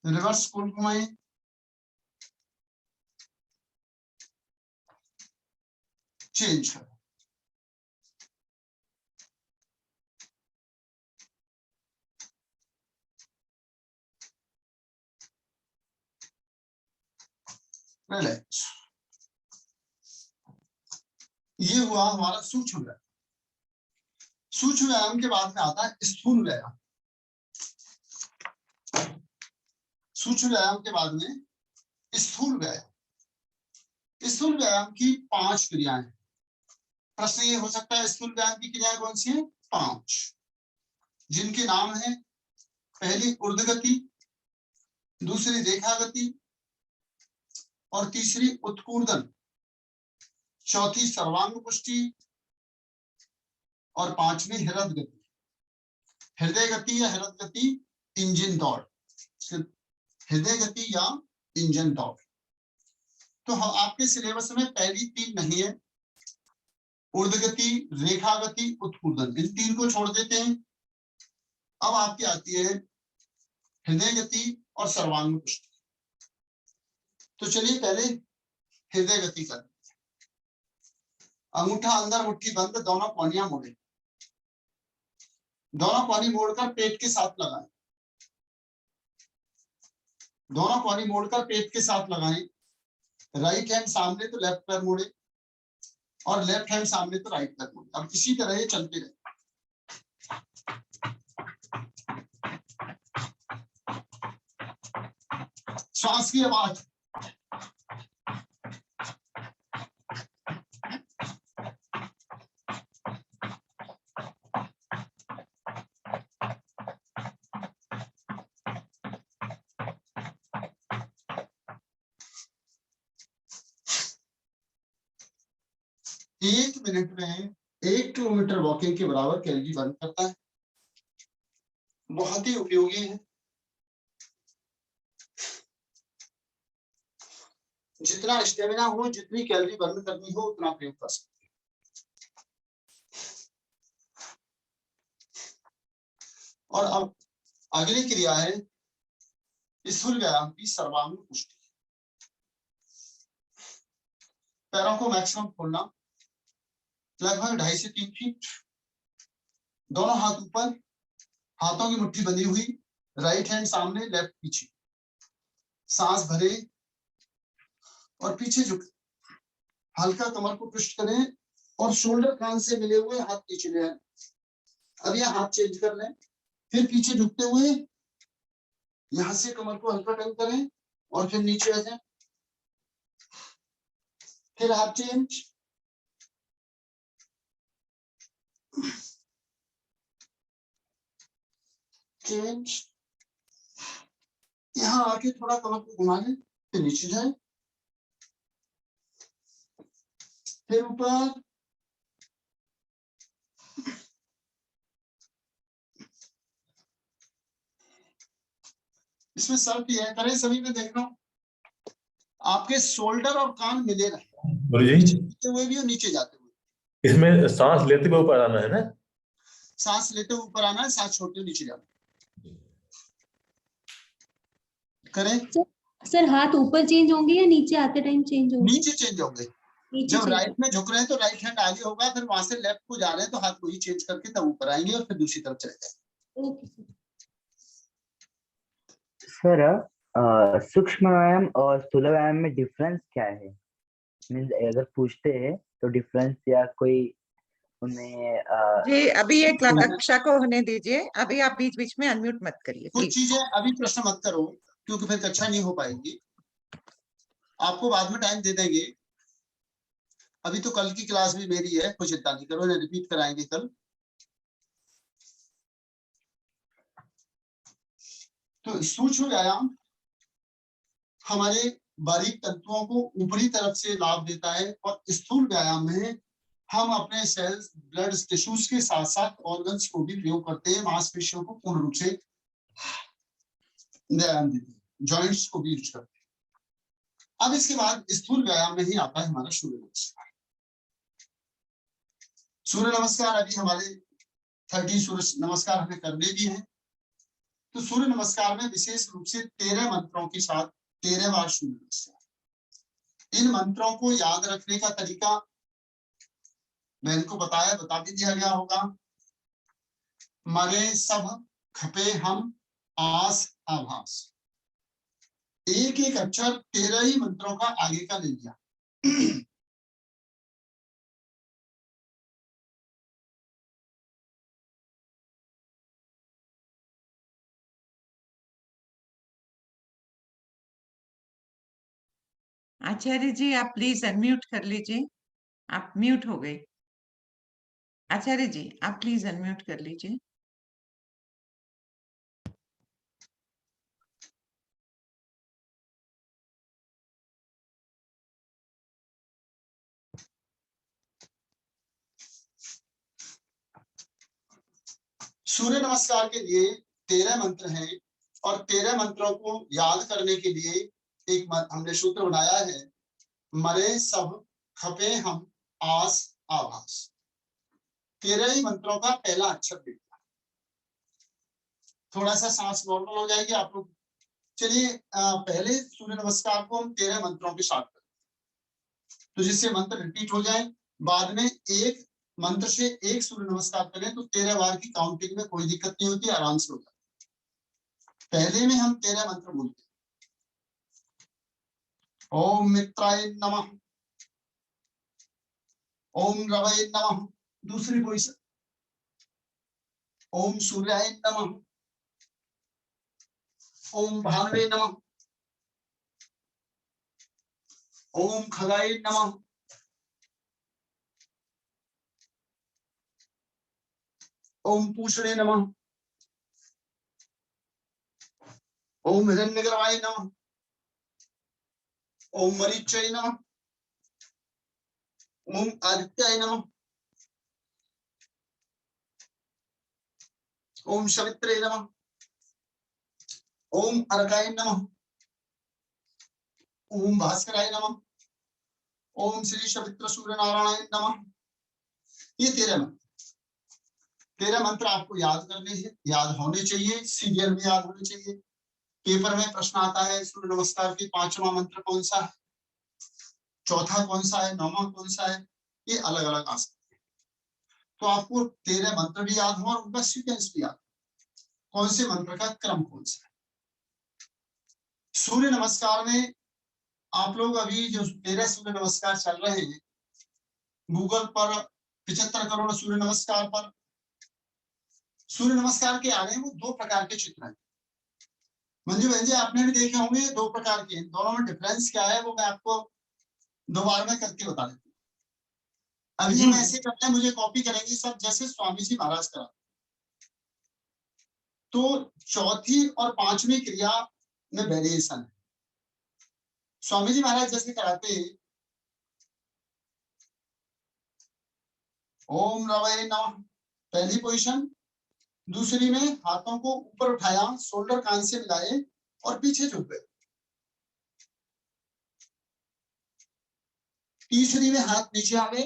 रिवर्स गोल घुमाएं, चेंज करें। रिलैक्स। ये हुआ हमारा सूक्ष्म व्यायाम। सूक्ष्म व्यायाम के बाद में आता है स्थूल व्यायाम। सूक्ष्म व्यायाम के बाद में स्थूल व्यायाम। स्थूल व्यायाम की 5 क्रियाएं हैं। प्रश्न ये हो सकता है स्थूल व्यायाम की क्रियाएं कौन सी हैं? 5, जिनके नाम है पहली ऊर्ध्व गति, दूसरी रेखा गति, और तीसरी उत्कूर्दन, चौथी सर्वांग पुष्टि, और पांचवी हृदय गति। हृदय गति या हृदय गति इंजन दौड़, हृदय गति या इंजन दौड़। तो आपके सिलेबस में पहली 3 नहीं है, ऊर्ध्व गति, रेखा गति, उत्कूर्दन, इन 3 को छोड़ देते हैं। अब आपकी आती है हृदय गति और सर्वांग पुष्टि। तो चलिए पहले हृदय गति कर, अंगूठा अंदर मुट्ठी बंद, दोनों कोहनियां मोड़े, दोनों कोहनी मोड़कर पेट के साथ लगाएं, दोनों कोहनी मोड़कर पेट के साथ लगाएं। राइट हैंड सामने तो लेफ्ट पैर मोड़े, और लेफ्ट हैंड सामने तो राइट पैर मोड़े। अब इसी तरह ये चलते रहे। श्वास की आवाज, एक मिनट में 1 किलोमीटर वॉकिंग के बराबर कैलोरी बर्न करता है। बहुत ही उपयोगी है। जितना स्टेमिना हो, जितनी कैलोरी बर्न करनी हो, उतना प्रयोग कर सकते हैं। और अब अगली क्रिया है स्थूल व्यायाम की सर्वांग पुष्टि। पैरों को मैक्सिमम खोलना, लगभग 2.5 से 3 फीट, दोनों हाथ ऊपर, हाथों की मुट्ठी बंधी हुई, राइट हैंड सामने, लेफ्ट पीछे, सांस भरे और पीछे झुके, हल्का कमर को ट्विस्ट करें और शोल्डर कान से मिले हुए हाथ पीछे ले आए। अब यह हाथ चेंज कर लें, फिर पीछे झुकते हुए यहां से कमर को हल्का टर्न करें और फिर नीचे आ जाए, फिर हाथ चेंज, चेंज, यहां आके थोड़ा कमर को घुमा लें, फिर नीचे जाए, फिर ऊपर, इसमें शर्त यह करें सभी में देख रहा हूं आपके शोल्डर और कान मिले रहे, नीचे हुए भी और नीचे जाते हुए। इसमें सांस लेते हुए ऊपर आना है ना? सांस लेते हुए ऊपर आना है, सांस छोड़ते नीचे जाना। करें सर, हाथ ऊपर चेंज होंगे या नीचे आते टाइम चेंज होंगे? नीचे चेंज होंगे। जब राइट में झुक रहे हैं तो राइट हैंड आगे होगा, फिर वहां से लेफ्ट को जा रहे हैं तो हाथ को ही चेंज करके तब ऊपर आएंगे और फिर दूसरी तरफ चले जाएंगे। ओके सर, सूक्ष्म व्यायाम और स्थूल व्यायाम में डिफरेंस क्या है? मींस अगर पूछते हैं तो डिफरेंस या कोई उनमें जी अभी ये कक्षा को होने दीजिए, अभी आप बीच बीच में अनम्यूट मत करिए कुछ प्लीज। चीजें अभी प्रश्न मत करो क्योंकि फिर कक्षा नहीं हो पाएगी, आपको बाद में टाइम दे देंगे। अभी तो कल की क्लास भी मेरी है, कोई चिंता नहीं करो, रिपीट कराएंगे कल। तो सूक्ष्म व्यायाम हमारे बारीक तंतुओं को ऊपरी तरफ से लाभ देता है, और स्थूल व्यायाम में हम अपने सेल्स, ब्लड टिश्यूज के साथ साथ ऑर्गन्स को भी प्रयोग करते हैं, मांसपेशियों को पूर्ण रूप से व्यायाम देते हैं, जॉइंट्स को भी यूज करते हैं। अब इसके बाद स्थूल व्यायाम में ही आता है हमारा सूर्य नमस्कार। सूर्य नमस्कार अभी हमारे 30 सूर्य नमस्कार हमें करने भी हैं। तो सूर्य नमस्कार में विशेष रूप से 13 मंत्रों के साथ 13 बार सूर्य नमस्कार। इन मंत्रों को याद रखने का तरीका मैंने को बताया, बता भी दिया गया होगा। मरे सब खपे हम आस आभास, एक एक अक्षर 13 ही मंत्रों का आगे का ले लिया। आचार्य जी आप प्लीज अनम्यूट कर लीजिए, आप म्यूट हो गए। आचार्य जी आप प्लीज अनम्यूट कर लीजिए। सूर्य नमस्कार के लिए 13 मंत्र हैं और 13 मंत्रों को याद करने के लिए एक हमने सूत्र बनाया है, मरे सब खपे हम आस आभास। 13 ही मंत्रों का पहला अक्षर लिखना। थोड़ा सा सांस नॉर्मल हो जाएगी आप लोग। चलिए पहले सूर्य नमस्कार को हम 13 मंत्रों के साथ करें, तो जिससे मंत्र रिपीट हो जाए। बाद में एक मंत्र से एक सूर्य नमस्कार करें तो 13 बार की काउंटिंग में कोई दिक्कत नहीं होती, आराम से होता है। पहले में हम 13 मंत्र बोलते हैं। ओम मित्राय नमः, ओम रवये नमः, दूसरी पोजीशन। ओम सूर्याय नमः, ओम भानवे नमः, ओम खगाय नमः, ओम पूषणे नमः, ओम हिरण्यगर्भाय नमः, ओम मरीचाय नमः, ओम आदित्याय नमः, ओम सवित्रे नमः, ओम अर्काय नमः, ओम भास्कराय नमः, ओम श्री सवित्र सूर्य नारायणाय नमः। ये 13 मंत्र। 13 मंत्र आपको याद करने हैं, याद होने चाहिए, सीरियल में याद होने चाहिए। पेपर में प्रश्न आता है सूर्य नमस्कार के 5वां मंत्र कौन सा है, चौथा कौन सा है, 9वां कौन सा है, ये अलग अलग आ सकते हैं। तो आपको 13 मंत्र भी याद हो और उनका सीक्वेंस भी याद, कौन से मंत्र का क्रम कौन सा है। सूर्य नमस्कार में आप लोग अभी जो 13 सूर्य नमस्कार चल रहे हैं, गूगल पर 75 करोड़ सूर्य नमस्कार पर सूर्य नमस्कार के आ रहे हैं वो 2 प्रकार के चित्र हैं। मंजू बहन जी आपने भी देखे होंगे 2 प्रकार के, दोनों में डिफरेंस क्या है वो मैं आपको 2 बार में करके बता देता हूँ। अभी हम ऐसे करते हैं, मुझे कॉपी करेंगे सब जैसे स्वामी जी महाराज करा। तो चौथी और 5वीं क्रिया में वेरिएशन है। स्वामी जी महाराज जैसे कराते हैं, ओम रवये नमः पहली पोजीशन, दूसरी में हाथों को ऊपर उठाया, शोल्डर कान से मिलाए और पीछे झुक गए। तीसरी में हाथ नीचे आ गए।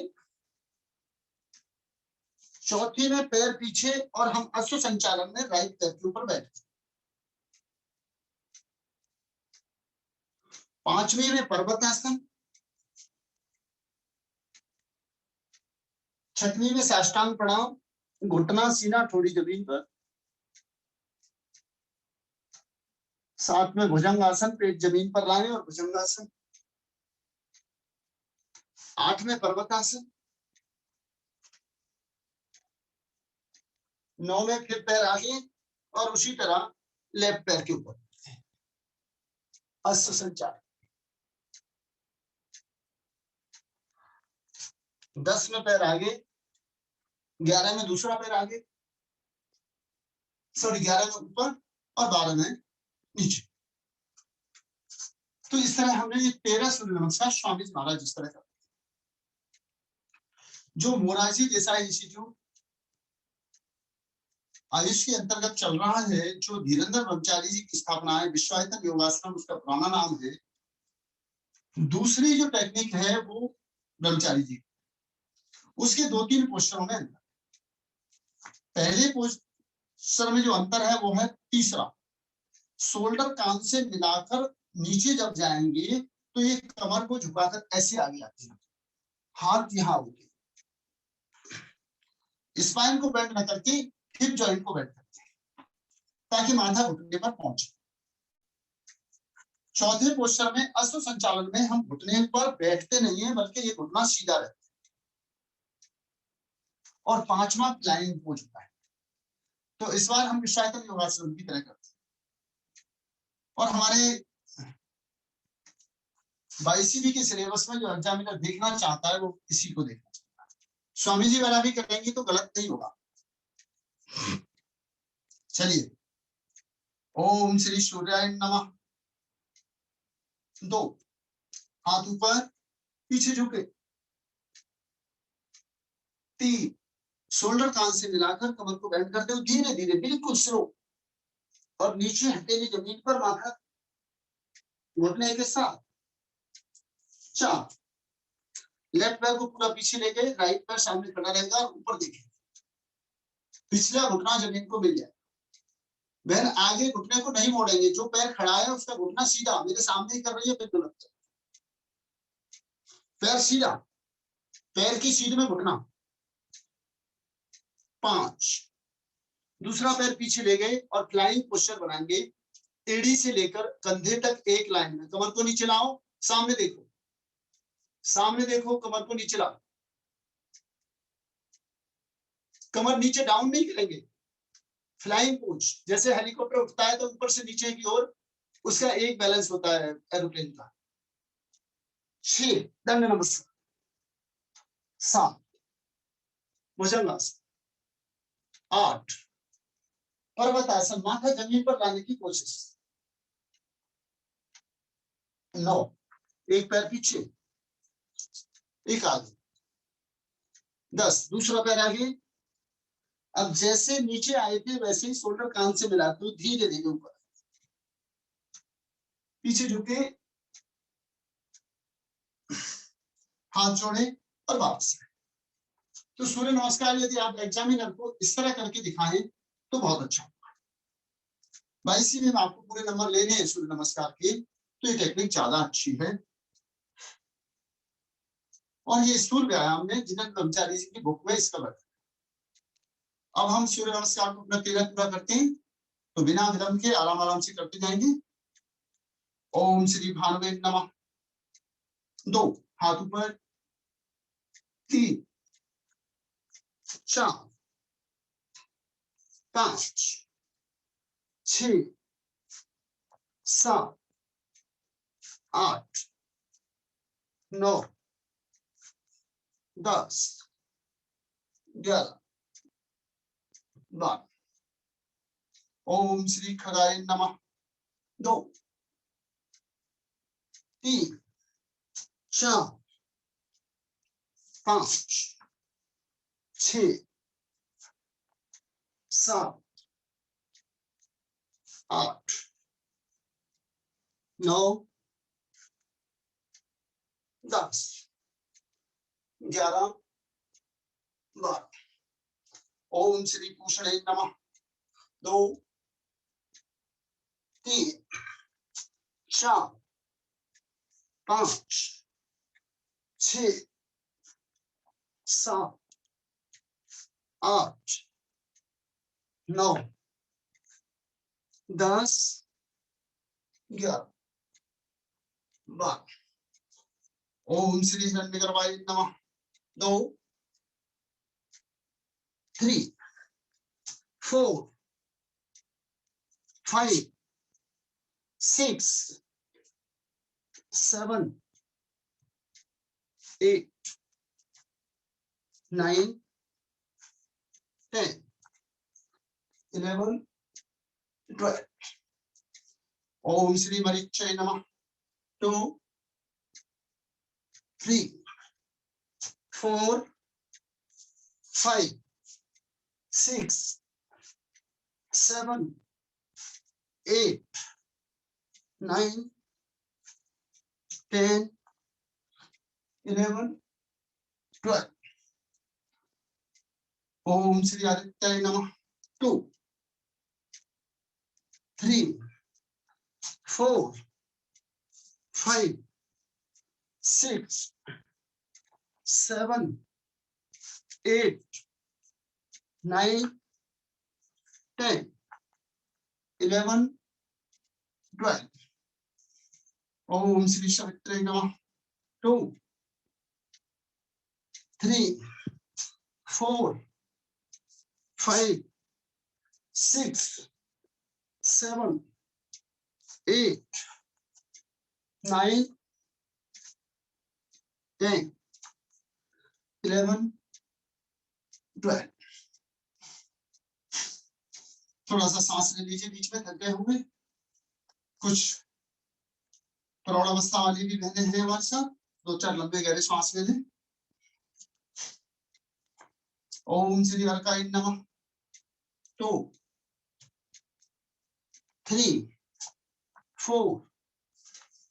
चौथी में पैर पीछे और हम अश्व संचालन में राइट पैर के ऊपर बैठ गए। 5वीं में पर्वतासन। 6वीं में साष्टांग प्रणाम, घुटना सीना थोड़ी जमीन पर। 7 में भुजंगासन, पेट जमीन पर लाए और भुजंगासन। 8 में पर्वतासन। 9 में फिर पैर आगे और उसी तरह लेफ्ट पैर के ऊपर अश्व संचालन। 10 में पैर आगे, 11 में दूसरा पैर आगे, 11 में ऊपर और 12 में नीचे। तो इस तरह हमने ये 13 सूर्य नमस्कार स्वामी जी महाराज इस तरह करते। जो मोरारजी देसाई इंस्टीट्यूट आयुष के अंतर्गत चल रहा है, जो धीरेन्द्र ब्रह्मचारी जी की स्थापना है, विश्वायतन योगाश्रम उसका पुराना नाम है। दूसरी जो टेक्निक है वो ब्रह्मचारी जी, उसके 2-3 पोस्टरों में अंतर। पहले पोस्टर में जो अंतर है वो है तीसरा, शोल्डर कान से मिलाकर नीचे जब जाएंगे तो ये कमर को झुकाकर ऐसे आगे आते हैं, हाथ यहाँ होते, स्पाइन को बेंड न करके हिप जॉइंट को बेंड करते हैं ताकि माथा घुटने पर पहुंचे। चौथे पोस्टर में अश्व संचालन में हम घुटने पर बैठते नहीं है बल्कि ये घुटना सीधा रहता है। और 5वां प्लाइंग पोज होता है। तो इस बार हम विश्वायतन योगासन की तरह करते हैं और हमारे बाईसीबी के सिलेबस में जो एग्जामिनर देखना चाहता है वो इसी को देखना चाहता है। स्वामी जी वाला भी करेंगे तो गलत नहीं होगा। चलिए, ओम श्री सूर्याय नमः। 2 हाथ ऊपर, पीछे झुके। 3 शोल्डर कान से मिलाकर कमर को बेंड करते हुए धीरे धीरे बिल्कुल स्लो और नीचे हथेली जमीन पर माथा घुटने के साथ। 4 लेफ्ट पैर को पूरा पीछे ले गए, राइट पैर सामने खड़ा रहेगा, ऊपर देखें, पिछला घुटना जमीन को मिल जाए। बहन आगे घुटने को नहीं मोड़ेंगे, जो पैर खड़ा है उसका घुटना सीधा मेरे सामने ही कर रही है, फिर गलत। पैर सीधा, पैर की सीध में घुटना। 5 दूसरा पैर पीछे ले गए और फ्लाइंग पोस्चर बनाएंगे। एड़ी से लेकर कंधे तक एक लाइन में। कमर को नीचे लाओ, सामने देखो, सामने देखो, कमर को नीचे लाओ। कमर नीचे डाउन नहीं करेंगे। फ्लाइंग पोज, जैसे हेलीकॉप्टर उठता है तो ऊपर से नीचे की ओर उसका एक बैलेंस होता है एरोप्लेन का। 6 दंड नमस्कार। 7 भुजंगासन। 8 पर्वतासन, माथा जमीन पर लाने की कोशिश। 9 एक पैर पीछे, एक आगे। 10 दूसरा पैर आगे। अब जैसे नीचे आए थे वैसे ही शोल्डर कान से मिलाते हुए धीरे धीरे ऊपर, पीछे झुके, हाथ जोड़े और वापस। तो सूर्य नमस्कार यदि आप एग्जामिनर को इस तरह करके दिखाएं तो बहुत अच्छा होगा। 22 में आपको पूरे नंबर लेने हैं सूर्य नमस्कार के, तो ये टेक्निक ज्यादा अच्छी है। और ये स्थूल व्यायाम में जिनक ब्रह्मचारी जी की बुक में इसका वर्णन। अब हम सूर्य नमस्कार को अपना 13 पूरा करते हैं, तो बिना विलंब के आराम आराम से करते जाएंगे। ओम श्री भानुवे नमः। 2 हाथ ऊपर। 3 4 5 6 7 8 9 10 11 12। ओम श्री खगाय नमः। 2 3 4 5 6 7 8 9 10 11 12। ओम श्री पूषणे नमः। 2 3 4 5 6 7 8 9 10 11 12। ओम श्री हिरण्यगर्भाय नमः। 2 3 4 5 6 7 8 9 10 11 12। ओम श्री मरीचाय नमः। 2 3 4 5 6 7 8 9 10 11 12। ओम श्री आदित्याय नमः। 2 3 4 5 6 7 8 9 10 11 12। ओम श्री सवित्रे नमः। 2 3 4 5 6 7 8 9 10, 11, 12। थोड़ा सा सांस ले लीजिए, बीच में थक गए होंगे। कुछ प्रौढ़ावस्था वाली भी बहनें हैं हमारे साथ, 2-4 लंबे गहरे सांस ले लें। ओम श्री हरकाय नमः। 2, 3, 4,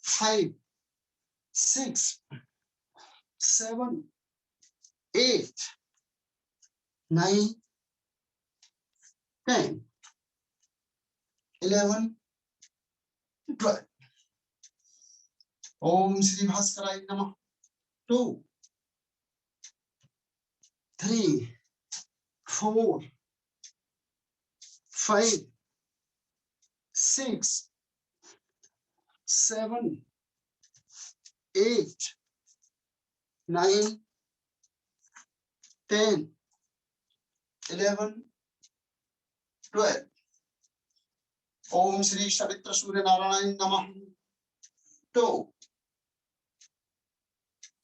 5, 6, 7, 8, 9, 10, 11, 12। ओम श्री भास्कराय नमः। 2, 3, 4, 5, 6, 7, 8, 9, 10, 11, 12। ओम श्री सवित्र सूर्य नारायण नमः। 2,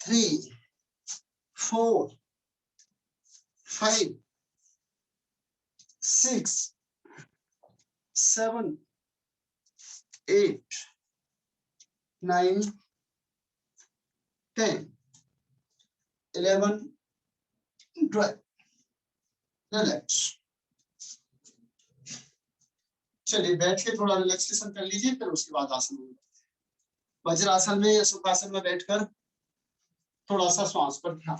3, 4, 5, 6, 7, 8, 9, 10, 11, 12। रिलैक्स। चलिए बैठ के थोड़ा रिलैक्सेशन कर लीजिए, फिर उसके बाद आसन होगा। वज्रासन में या सुखासन में बैठकर थोड़ा सा श्वास पर ध्यान।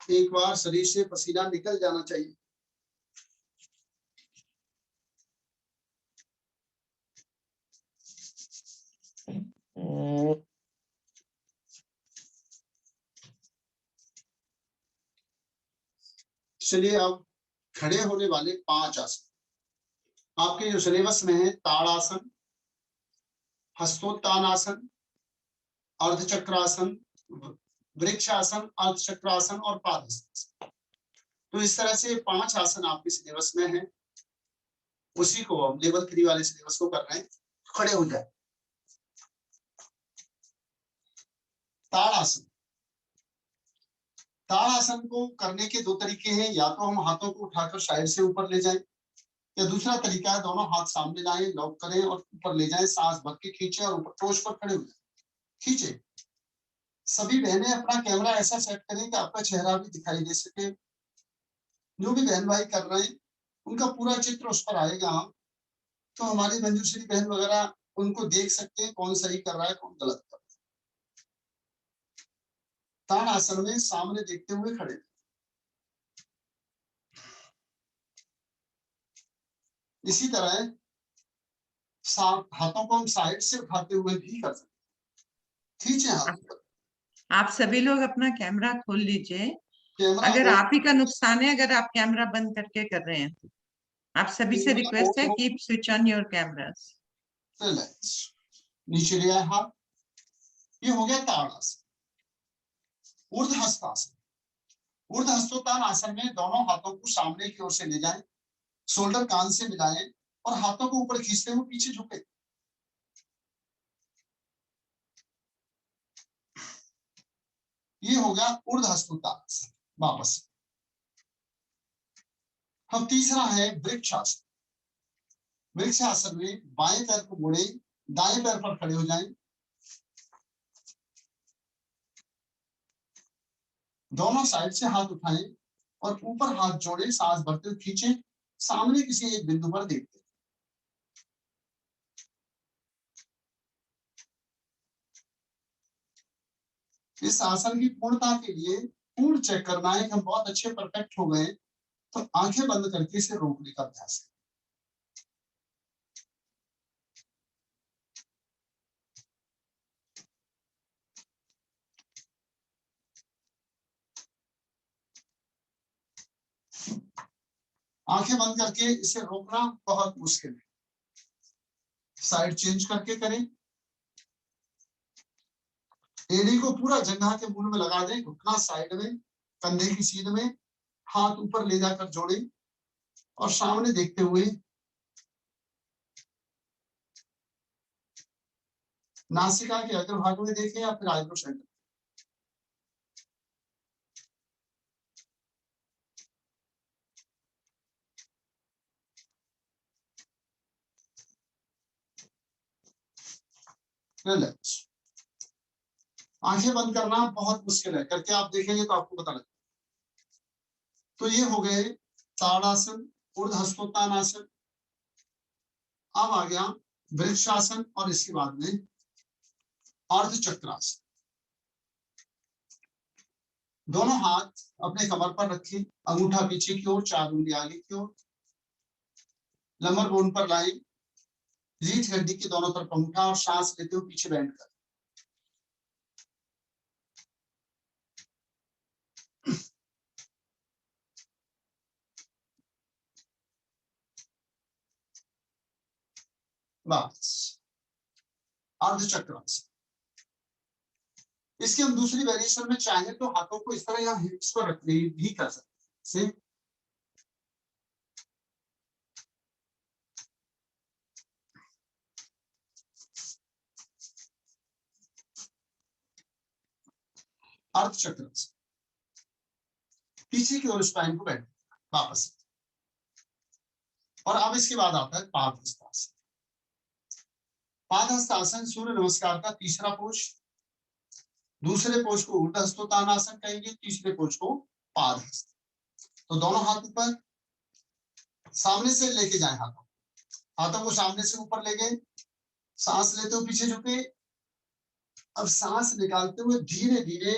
एक बार शरीर से पसीना निकल जाना चाहिए। चलिए अब खड़े होने वाले 5 आसन आपके जो सिलेबस में है, ताड़ासन, हस्तोत्तानासन, अर्धचक्रासन, वृक्षासन, अर्धचक्रासन और पादासन। तो इस तरह से 5 आसन आपके सिलेबस में है। उसी को हम लेवल 3 वाले सिलेबस को कर रहे हैं। खड़े हो जाए। ताड़ासन। ताड़ासन को करने के 2 तरीके हैं। या तो हम हाथों को उठाकर साइड से ऊपर ले जाएं, या दूसरा तरीका है दोनों हाथ सामने लाएं, लॉक करें और ऊपर ले जाएं, सांस भर के खींचे और ऊपर टोच पर खड़े हो जाए। खींचे। सभी बहनें अपना कैमरा ऐसा सेट करें कि आपका चेहरा भी दिखाई दे सके। जो भी बहन भाई कर रहे हैं उनका पूरा चित्र उस पर आएगा, तो हमारी मंजूश्री बहन वगैरह उनको देख सकते हैं कौन सही कर रहा है कौन गलत कर रहा है। ताड़ासन में सामने देखते हुए खड़े। इसी तरह हाथों को हम साइड से उठाते हुए भी कर सकते हैं। खींचे हाथ। आप सभी लोग अपना कैमरा खोल लीजिए। कैमरा अगर आप ही का नुकसान है अगर आप कैमरा बंद करके कर रहे हैं तो आप सभी से रिक्वेस्ट है, keep switch on your cameras. नीचे लिया हाथ। ये हो गया ताड़ासन। ऊर्ध्व हस्तासन। ऊर्ध्व हस्तोत्तान आसन में दोनों हाथों को सामने की ओर से ले जाएं, शोल्डर कान से मिलाएं और हाथों को ऊपर खींचते हुए पीछे झुके। ये हो गया ऊर्ध्व हस्तोत्तान आसन। वापस। अब तीसरा है वृक्षासन। वृक्ष आसन में बाएं पैर को मोड़े, दाएं पैर पर खड़े हो जाएं, दोनों साइड से हाथ उठाएं और ऊपर हाथ जोड़े, सांस भरते हुए खींचे, सामने किसी एक बिंदु पर देखते। इस आसन की पूर्णता के लिए पूर्ण चेक करना है कि हम बहुत अच्छे परफेक्ट हो गए, तो आंखें बंद करके इसे रोकने का अभ्यास करें। आंखें बंद करके इसे रोकना बहुत मुश्किल है। साइड चेंज करके करें। एड़ी को पूरा जंघा के मूल में लगा दें, घुटना साइड में, कंधे की सीध में, हाथ ऊपर ले जाकर जोड़ें और सामने देखते हुए नासिका के अग्रभाग में देखें या फिर आईब्रो सेंटर। रिलैक्स। आंखें बंद करना बहुत मुश्किल है, करके आप देखेंगे तो आपको पता लगेगा। तो ये हो गए ताड़ासन, ऊर्ध्व हस्तोत्तानासन। अब आ गया वृक्षासन और इसके बाद में अर्धचक्रासन। दोनों हाथ अपने कमर पर रखें, अंगूठा पीछे की ओर, 4 उंगली आगे की ओर, लंबर बोन पर लाएं, रीढ़ हड्डी के दोनों तरफ अंगूठा और सांस लेते हुए पीछे बैंड कर। वापस अर्धचक्रासन। इसकी हम दूसरी वेरिएशन में चाहे तो हाथों को इस तरह यहाँ हिप्स पर रखने भी कर सकते हैं। अर्धचक्रासन। पीछे की ओर स्पाइन को बैठ वापस। और अब इसके बाद आता है पादहस्तासन। पादहस्तासन सूर्य नमस्कार का तीसरा पोज। दूसरे पोज को ऊर्ध्व हस्तोत्तानासन कहेंगे, तीसरे पोज को पादहस्त। तो दोनों हाथ ऊपर, सामने से लेके जाएं, हाथों को सामने से ऊपर ले गए, सांस लेते हुए पीछे झुके। अब सांस निकालते हुए धीरे धीरे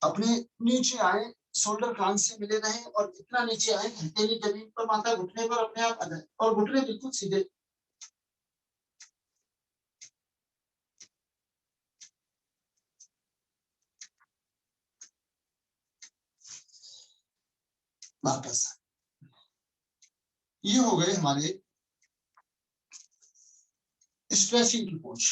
अपने नीचे आए, शोल्डर कान से मिले रहें और इतना नीचे आए हथेली जमीन पर, माथा घुटने पर अपने आप आ जाए और घुटने बिल्कुल सीधे। वापस। ये हो गए हमारे स्ट्रेचिंग की पोज।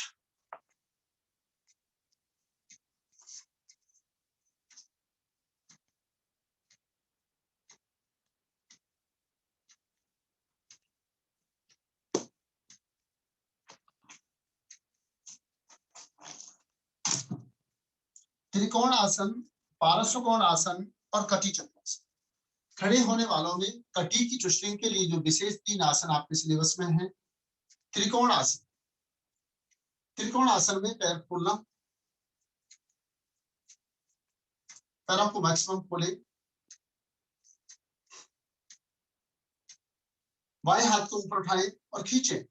त्रिकोण आसन, पार्श्वकोण आसन और कटी चक्रासन। खड़े होने वालों में कटी की चुस्टिंग के लिए जो विशेष 3 आसन आपके सिलेबस में है। त्रिकोण आसन। त्रिकोण आसन में पैर खोलना, पैरों को मैक्सिमम खोले, बाएं हाथ को ऊपर उठाएं और खींचे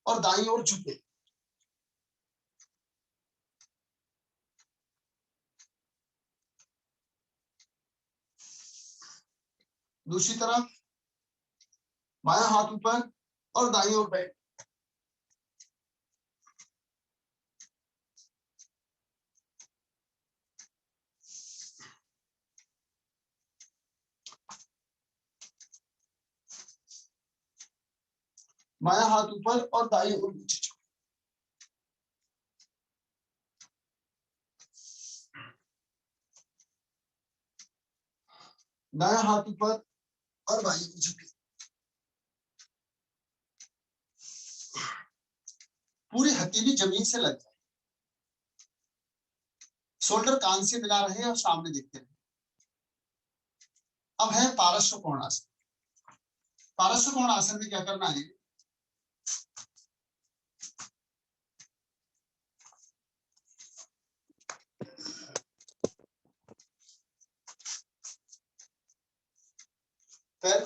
और दाईं ओर झुके। दूसरी तरफ बायां हाथ ऊपर और दाईं ओर बैठ। बायां हाथ ऊपर और दाईं ओर नीचे झुके। दायां हाथ ऊपर और बाईं ओर झुके। पूरी हथेली जमीन से लग जाए, शोल्डर कान से मिला रहे और सामने देखते रहे। अब है पार्श्व कोण आसन। पार्श्व कोण आसन में क्या करना है,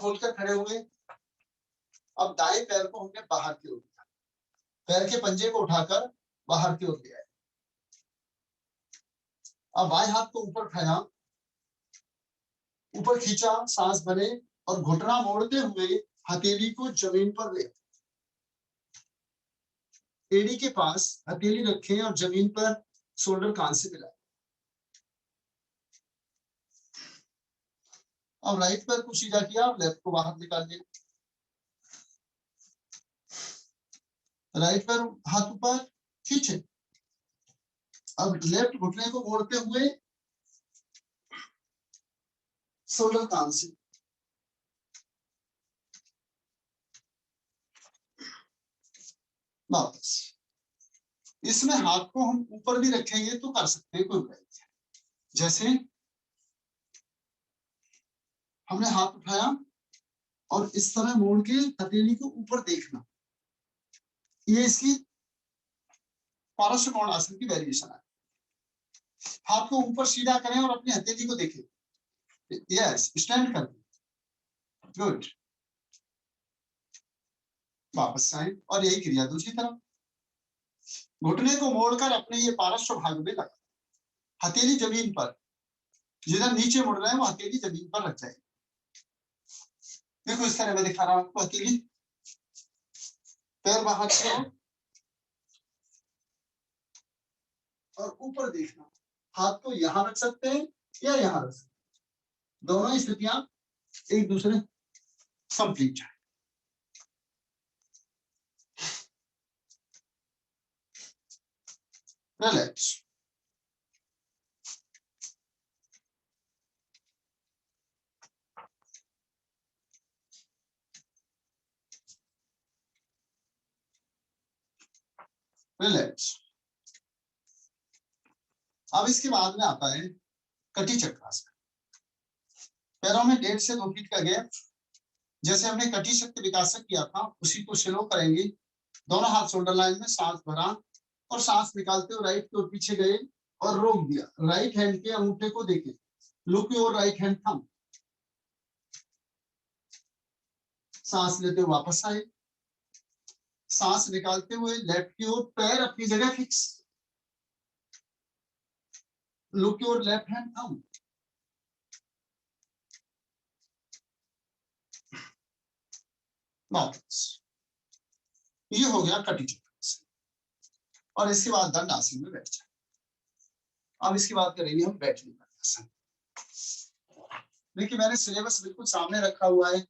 खोलकर खड़े हुए। अब दाएं पैर को हमने बाहर की ओर लिया, पैर के पंजे को उठाकर बाहर की ओर ले आए। अब बाएं हाथ को ऊपर उठाया, ऊपर खींचा, सांस भरे और घुटना मोड़ते हुए हथेली को जमीन पर ले, एड़ी के पास हथेली रखें और जमीन पर शोल्डर कान से मिलाएं। अब राइट पैर को सीधा किया, अब लेफ्ट को बाहर निकाल लिया। राइट पैर हाथ ऊपर खींचे, अब लेफ्ट घुटने को मोड़ते हुए शोल्डर कान से, वापस। इसमें हाथ को हम ऊपर भी रखेंगे तो कर सकते हैं, कोई बुराई नहीं। जैसे हमने हाथ उठाया और इस तरह मोड़ के हथेली को ऊपर देखना, ये इसकी पारस्व कोण आसन की वेरिएशन है। हाथ को ऊपर सीधा करें और अपनी हथेली को देखें। यस, स्टैंड कर, गुड। वापस आए और यही क्रिया दूसरी तरफ। घुटने को मोड़कर अपने ये पार्श्व भाग में लगा, हथेली जमीन पर, जिधर नीचे मुड़ रहे हैं वो हथेली जमीन पर रख जाएगी। देखो इस तरह मैं दिखा रहा हूं आपको, हथेली, पैर बाहर की ओर और ऊपर देखना। हाथ को यहां रख सकते हैं या यहां रख सकते हैं, दोनों स्थितियां एक दूसरे कंप्लीट है। रिलैक्स। रिलैक्स। अब इसके बाद में आता है कटी चक्रासन। पैरों में 1.5 से 2 फीट का गैप, जैसे हमने कटी शक्ति विकासक किया था उसी को स्लो करेंगे। दोनों हाथ शोल्डर लाइन में, सांस भरा और सांस निकालते हुए राइट की ओर पीछे गए और रोक दिया। राइट हैंड के अंगूठे को देखें, look your right hand thumb. सांस लेते हुए वापस आए, सांस निकालते हुए लेफ्ट की ओर, पैर अपनी जगह fix, look your left hand thumb. वापस। ये हो गया कटी चक्रासन। और इसके बाद दंड आसन में बैठ जाए। अब इसकी बात करेंगे हम बैठने का आसन। देखिए मैंने सिलेबस बिल्कुल सामने रखा हुआ है,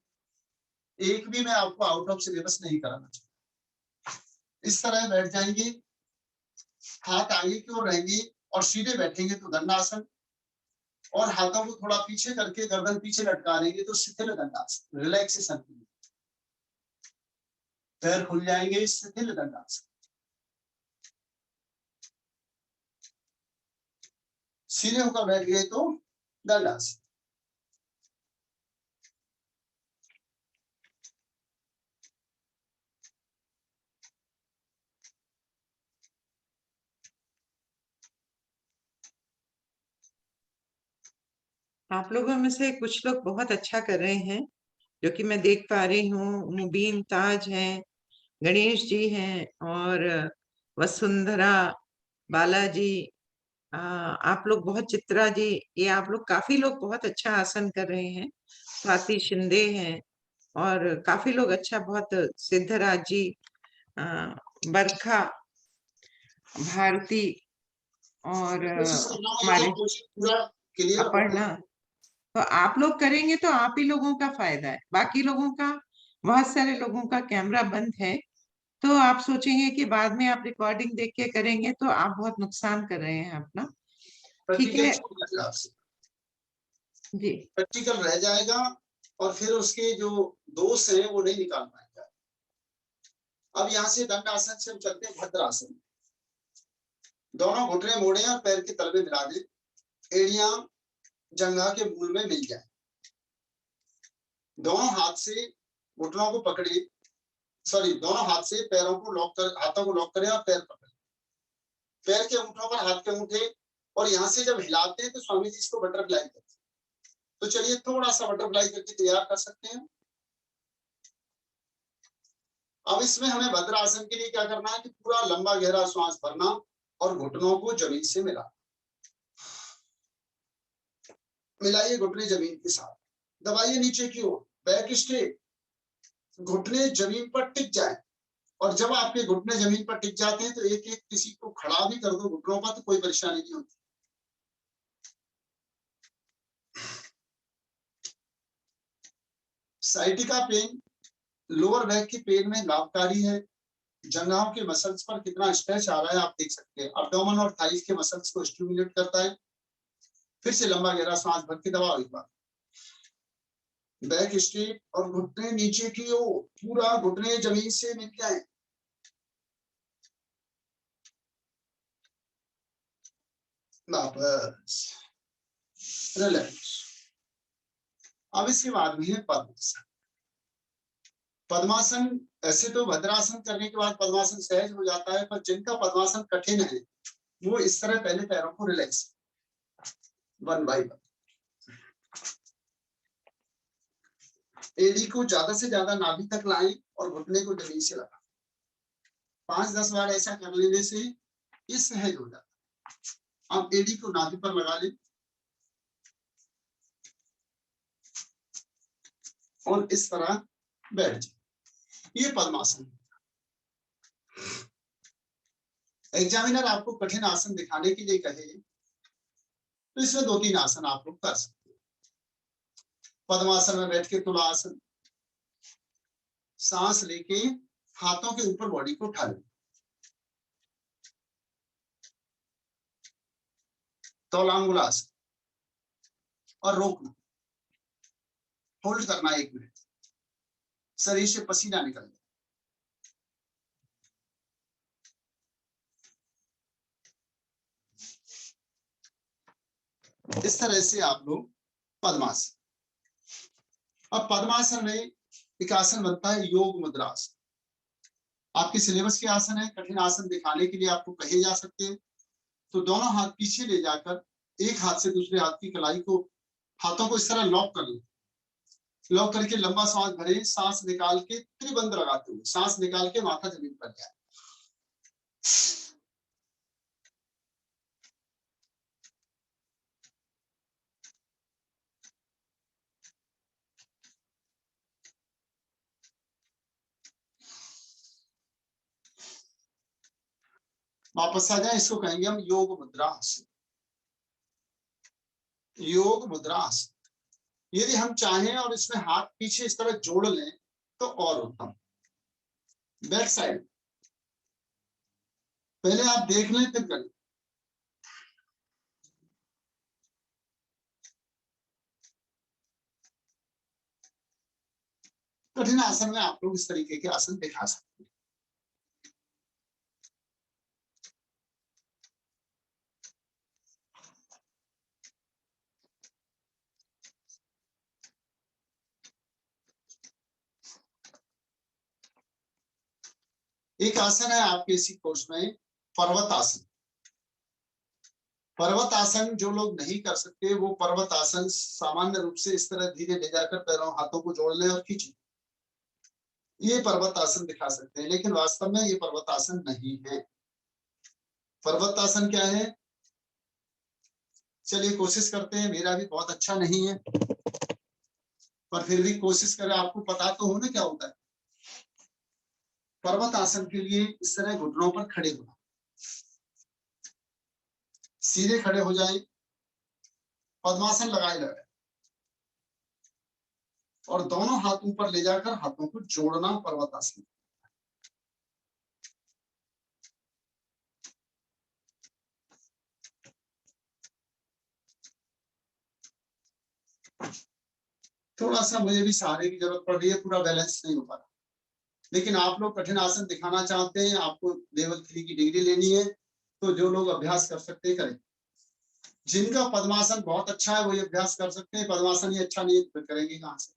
एक भी मैं आपको आउट ऑफ सिलेबस नहीं कराना चाहता। इस तरह बैठ जाएंगे, हाथ आगे की ओर रहेंगे और सीधे बैठेंगे तो दंडासन, और हाथों को थोड़ा पीछे करके गर्दन पीछे लटका देंगे तो शिथिल दंडासन, रिलैक्सेशन। पैर खुल जाएंगे, शिथिल दंडासन। सीधे होकर बैठ गए तो दंडासन। आप लोगों में से कुछ लोग बहुत अच्छा कर रहे हैं, जो कि मैं देख पा रही हूँ। मुबीन ताज हैं, गणेश जी हैं और वसुंधरा, बालाजी, आप लोग बहुत, चित्रा जी, ये आप लोग काफी लोग बहुत अच्छा आसन कर रहे हैं। स्वाति शिंदे हैं और काफी लोग अच्छा, बहुत, सिद्धराज जी, बरखा, भारती और हमारे अपर्णा। तो आप लोग करेंगे तो आप ही लोगों का फायदा है, बाकी लोगों का, बहुत सारे लोगों का कैमरा बंद है तो आप सोचेंगे कि बाद में आप रिकॉर्डिंग देख के करेंगे, तो आप बहुत नुकसान कर रहे हैं अपना। ठीक है जी, प्रैक्टिकल रह जाएगा और फिर उसके जो दोष हैं वो नहीं निकाल पाएंगे। अब यहाँ से दंड आसन से हम चलते हैं भद्रासन। दोनों घुटने मोड़े और पैर के तलवे मिला दें, एड़ियां जंघा के मूल में मिल जाए। दोनों हाथ से घुटनों को पकड़े, दोनों हाथ से पैरों को लॉक कर, हाथों को लॉक करें और पैर पकड़े। पैर के अंगूठों पर हाथ के अंगूठे, और यहाँ से जब हिलाते हैं तो स्वामी जी इसको बटरफ्लाई करते हैं। तो चलिए थोड़ा सा बटरफ्लाई करके तैयार कर सकते हैं। अब इसमें हमें भद्रासन के लिए क्या करना है कि पूरा लंबा गहरा श्वास भरना और घुटनों को जमीन से मिलाइए घुटने जमीन के साथ, दबाइए नीचे की ओर, बैक स्ट्रेट, घुटने जमीन पर टिक जाए। और जब आपके घुटने जमीन पर टिक जाते हैं तो एक एक किसी को खड़ा भी कर दो घुटनों पर तो कोई परेशानी नहीं होती। साइटिका पेन लोअर बैक के पेन में लाभकारी है। जंघाओं के मसल्स पर कितना स्ट्रेच आ रहा है आप देख सकते हैं। अब्डोमेन और थाइस के मसल्स को स्टिमुलेट करता है। फिर से लंबा गहरा सांस भर के दबाओ एक बार, बैक स्ट्रेट और घुटने नीचे की ओर, पूरा घुटने जमीन से मिल जाए। वापस रिलैक्स। अब इसके बाद में है पद्मासन। पद्मासन ऐसे तो भद्रासन करने के बाद पद्मासन सहज हो जाता है, पर जिनका पद्मासन कठिन है वो इस तरह पहले पैरों को रिलैक्स 1 बाय 1, एड़ी को ज्यादा से ज्यादा नाभि तक लाएं और घुटने को जमीन से लगाएं। 5-10 बार ऐसा कर लेने से ये सहज हो जाता है। आप एड़ी को नाभि पर लगा लें और इस तरह बैठ जाए। ये पद्मासन। एग्जामिनर आपको कठिन आसन दिखाने के लिए कहे तो इसमें 2-3 आसन आप लोग कर सकते हैं। पद्मासन में बैठ के तुलासन, सांस लेके हाथों के ऊपर बॉडी को उठा लें, तौलांगुलासन और रोकना, होल्ड करना 1 मिनट, शरीर से पसीना निकल जाए। इस तरह से आप लोग पद्मासन। अब पद्मासन में एक आसन बनता है योग मुद्रासन। आपके सिलेबस के आसन है, कठिन आसन दिखाने के लिए आपको कहे जा सकते हैं। तो दोनों हाथ पीछे ले जाकर एक हाथ से दूसरे हाथ की कलाई को, हाथों को इस तरह लॉक कर लें। लॉक करके लंबा सांस भरे, सांस निकाल के त्रिबंध लगाते हुए सांस निकाल के माथा जमीन पर जाए। वापस आ जाए। इसको कहेंगे हम योग मुद्रा आसन। योग मुद्रा आसन यदि हम चाहें और इसमें हाथ पीछे इस तरह जोड़ लें तो और उत्तम। बैक साइड पहले आप देख लें फिर करें। कठिन आसन में आप लोग इस तरीके के आसन दिखा सकते हैं। एक आसन है आपके इसी कोर्स में पर्वत आसन। पर्वत आसन जो लोग नहीं कर सकते वो पर्वत आसन सामान्य रूप से इस तरह धीरे ले जाकर पैरों हाथों को जोड़ ले और खींचे, ये पर्वत आसन दिखा सकते हैं। लेकिन वास्तव में ये पर्वत आसन नहीं है। पर्वत आसन क्या है, चलिए कोशिश करते हैं। मेरा भी बहुत अच्छा नहीं है पर फिर भी कोशिश करें। आपको पता तो हो ना क्या होता है। पर्वत आसन के लिए इस तरह घुटनों पर खड़े होना, सीधे खड़े हो जाए, पद्मासन लगाए और दोनों हाथ ऊपर ले जाकर हाथों को जोड़ना पर्वत आसन। थोड़ा सा मुझे भी सहारे की जरूरत पड़ रही है, पूरा बैलेंस नहीं हो पा रहा। लेकिन आप लोग कठिन आसन दिखाना चाहते हैं, आपको लेवल 3 की डिग्री लेनी है तो जो लोग अभ्यास कर सकते हैं करें। जिनका पद्मासन बहुत अच्छा है वो ये अभ्यास कर सकते हैं। पद्मासन ही अच्छा नहीं है तो करेंगे कहां से।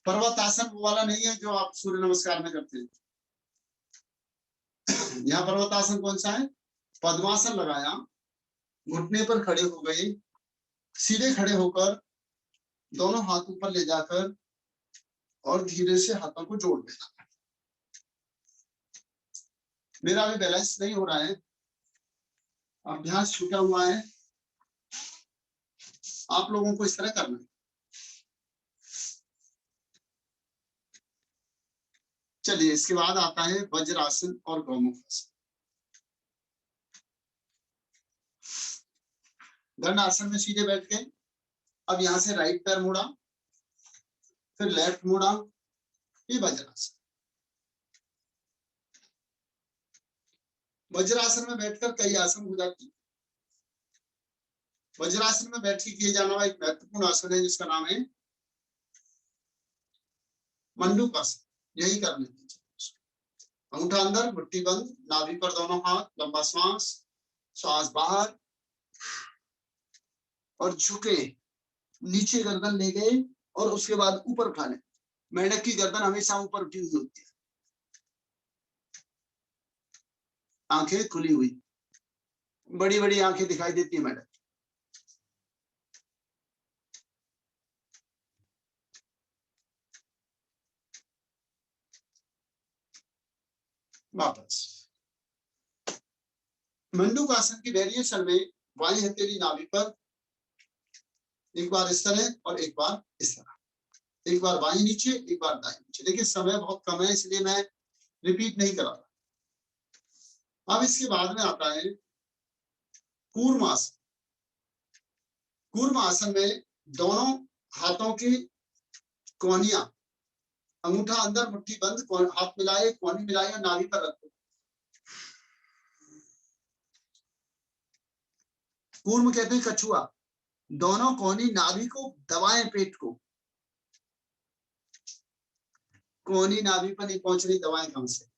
पर्वत आसन वो वाला नहीं है जो आप सूर्य नमस्कार में करते हैं। यहाँ पर्वत आसन कौन सा है, पद्मासन लगाया, घुटने पर खड़े हो गए, सीधे खड़े होकर दोनों हाथ ऊपर ले जाकर और धीरे से हाथों को जोड़ देना। मेरा अभी बैलेंस नहीं हो रहा है, अभ्यास छूटा हुआ है, आप लोगों को इस तरह करना है। चलिए, इसके बाद आता है वज्रासन और गौमुख आसन। दंड आसन में सीधे बैठ गए। अब यहां से राइट पैर मोड़ा, फिर लेफ्ट मोड़ा, ये वज्रासन। वज्रासन में बैठकर कई आसन हो जाते हैं। वज्रासन में बैठ के किए जाने वाला एक महत्वपूर्ण आसन है जिसका नाम है मंडूकासन। यही करने की, अंगूठा अंदर, मुट्ठी बंद, नाभि पर दोनों हाथ, लंबा श्वास, श्वास बाहर और झुके, नीचे गर्दन ले गए और उसके बाद ऊपर उठाने। मेंढक की गर्दन हमेशा ऊपर उठी हुई होती है, आंखें खुली हुई, बड़ी बड़ी आंखें दिखाई देती है मेंढक। वापस मंडूकासन की वेरिएशन में बाईं हथेली नाभि पर, एक बार इस तरह और एक बार इस तरह, एक बार बाईं नीचे, एक बार दाईं नीचे। देखिए समय बहुत कम है इसलिए मैं रिपीट नहीं करा रहा। अब इसके बाद में आता है कूर्म आसन। कूर्म आसन में दोनों हाथों की कोहनियां, अंगूठा अंदर, मुट्ठी बंद, हाथ मिलाए, कोहनी मिलाए और नाभि पर रखो। कूर्म कहते हैं कछुआ। दोनों कोहनी नाभि को दबाएं, पेट को। कोहनी नाभि पर नहीं पहुंच रही, दबाएं कम से।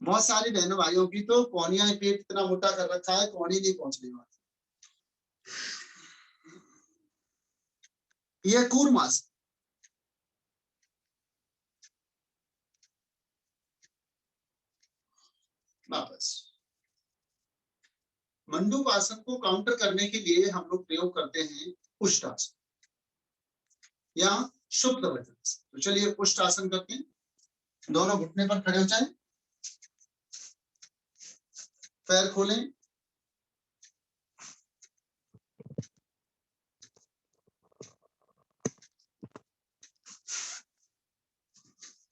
बहुत सारी बहनों भाइयों की तो कोहनियां, पेट इतना मोटा कर रखा है, कोहनी नहीं पहुंचने वाली। यह कूर्म आसन। वापस मंडूक आसन को काउंटर करने के लिए हम लोग प्रयोग करते हैं उष्ट आसन या शुद्ध वज्रासन। तो चलिए उष्ट आसन करते हैं। दोनों घुटने पर खड़े हो जाएं, पैर खोलें,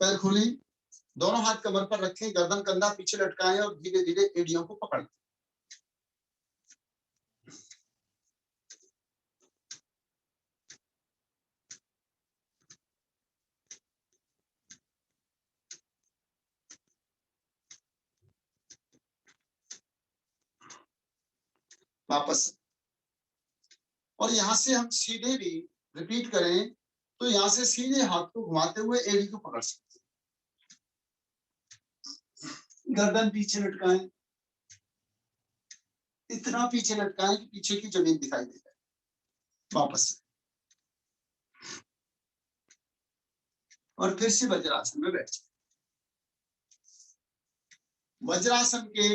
पैर खोलें, दोनों हाथ कमर पर रखें, गर्दन कंधा पीछे लटकाएं और धीरे धीरे एड़ियों को पकड़ें। वापस, और यहां से हम सीधे भी रिपीट करें तो यहां से सीधे हाथ को घुमाते हुए एड़ी को पकड़ सकते हैं। गर्दन पीछे लटकाएं, इतना पीछे लटकाएं कि पीछे की जमीन दिखाई दे जाए। वापस, और फिर से वज्रासन में बैठ जाए। वज्रासन के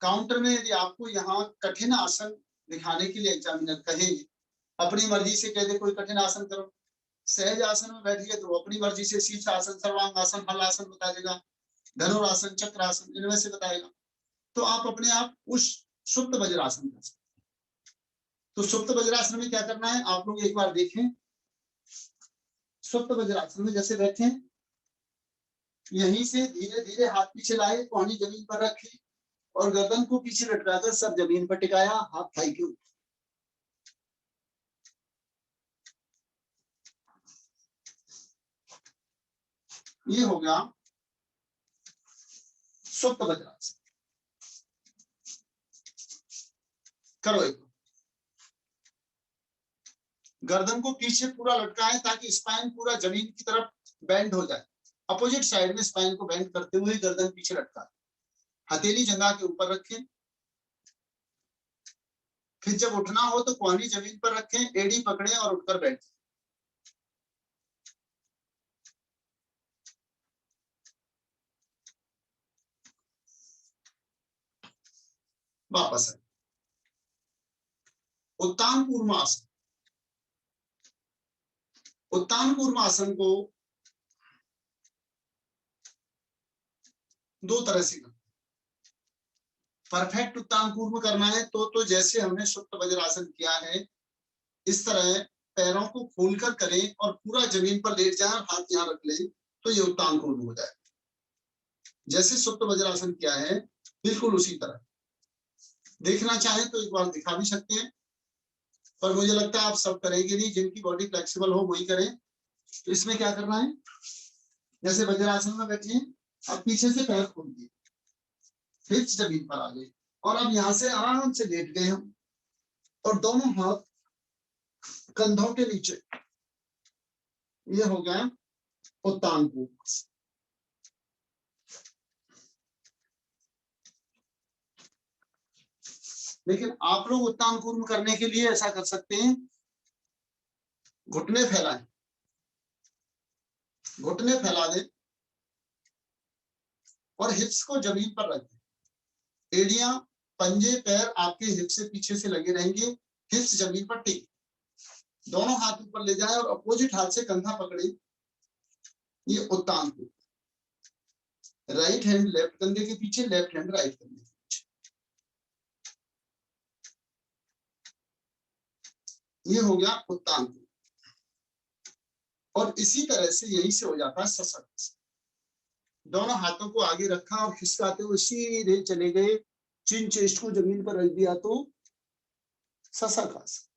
काउंटर में यदि आपको यहाँ कठिन आसन दिखाने के लिए एग्जामिनर कहे, अपनी मर्जी से कह दे कोई कठिन आसन करो, सहज आसन में बैठ गए तो अपनी मर्जी से शीर्ष आसन, सर्वांग आसन, हल आसन बता देगा, धनुरासन, चक्र आसन, इनमें से बताएगा। तो आप अपने आप उस सुप्त वज्रासन कर सकते। तो सुप्त वज्रासन में क्या करना है, आप लोग एक बार देखें। सुप्त वज्रासन में जैसे बैठे, यहीं से धीरे धीरे हाथ पीछे लाए, कोहनी जमीन पर रखी और गर्दन को पीछे लटकाकर सर जमीन पर टिकाया, हाथ थाई के ऊपर। ये हो गया सुप्त वज्रासन। करो एक, गर्दन को पीछे पूरा लटकाएं ताकि स्पाइन पूरा जमीन की तरफ बेंड हो जाए। अपोजिट साइड में स्पाइन को बेंड करते हुए गर्दन पीछे लटकाएं, हथेली जंघा के ऊपर रखें। फिर जब उठना हो तो कोहनी जमीन पर रखें, एड़ी पकड़ें और उठकर बैठें। वापस आए। उत्तान कूर्मासन। उत्तान कूर्म आसन को दो तरह से करना। परफेक्ट उत्तान कूर्म करना है तो जैसे हमने सुप्त वज्रासन किया है इस तरह पैरों को खोलकर करें और पूरा जमीन पर लेट जाए और हाथ यहाँ रख लें तो ये उत्तान कूर्म हो जाए। जैसे सुप्त वज्रासन किया है बिल्कुल उसी तरह। देखना चाहें तो एक बार दिखा भी सकते हैं, पर मुझे लगता है आप सब करेंगे नहीं, जिनकी बॉडी फ्लेक्सिबल हो वही करें। तो इसमें क्या करना है, जैसे वज्रासन में बैठे अब पीछे से पैर खोल दिए, हिप्स जमीन पर आ गए और अब यहाँ से आराम से लेट गए हम और दोनों हाथ कंधों के नीचे। ये हो गया उत्तान कूर्म। लेकिन आप लोग उत्तान कूर्म करने के लिए ऐसा कर सकते हैं, घुटने फैलाएं, घुटने फैला दें और हिप्स को जमीन पर रख दें। एड़ियां, पंजे, पैर आपके हिप्स से पीछे से लगे रहेंगे, हिप्स जमीन पर टिक, दोनों हाथ ऊपर ले जाएं और अपोजिट हाथ से कंधा पकड़े। ये उत्तान कूर्म। राइट हैंड लेफ्ट कंधे के पीछे, लेफ्ट हैंड राइट कंधे के पीछे। ये हो गया उत्तान कूर्म। और इसी तरह से यहीं से हो जाता है सशक्त। दोनों हाथों को आगे रखा और खिसकाते हुए सीधे चले गए, चिन चेस्ट को जमीन पर रख दिया तो सशक्त।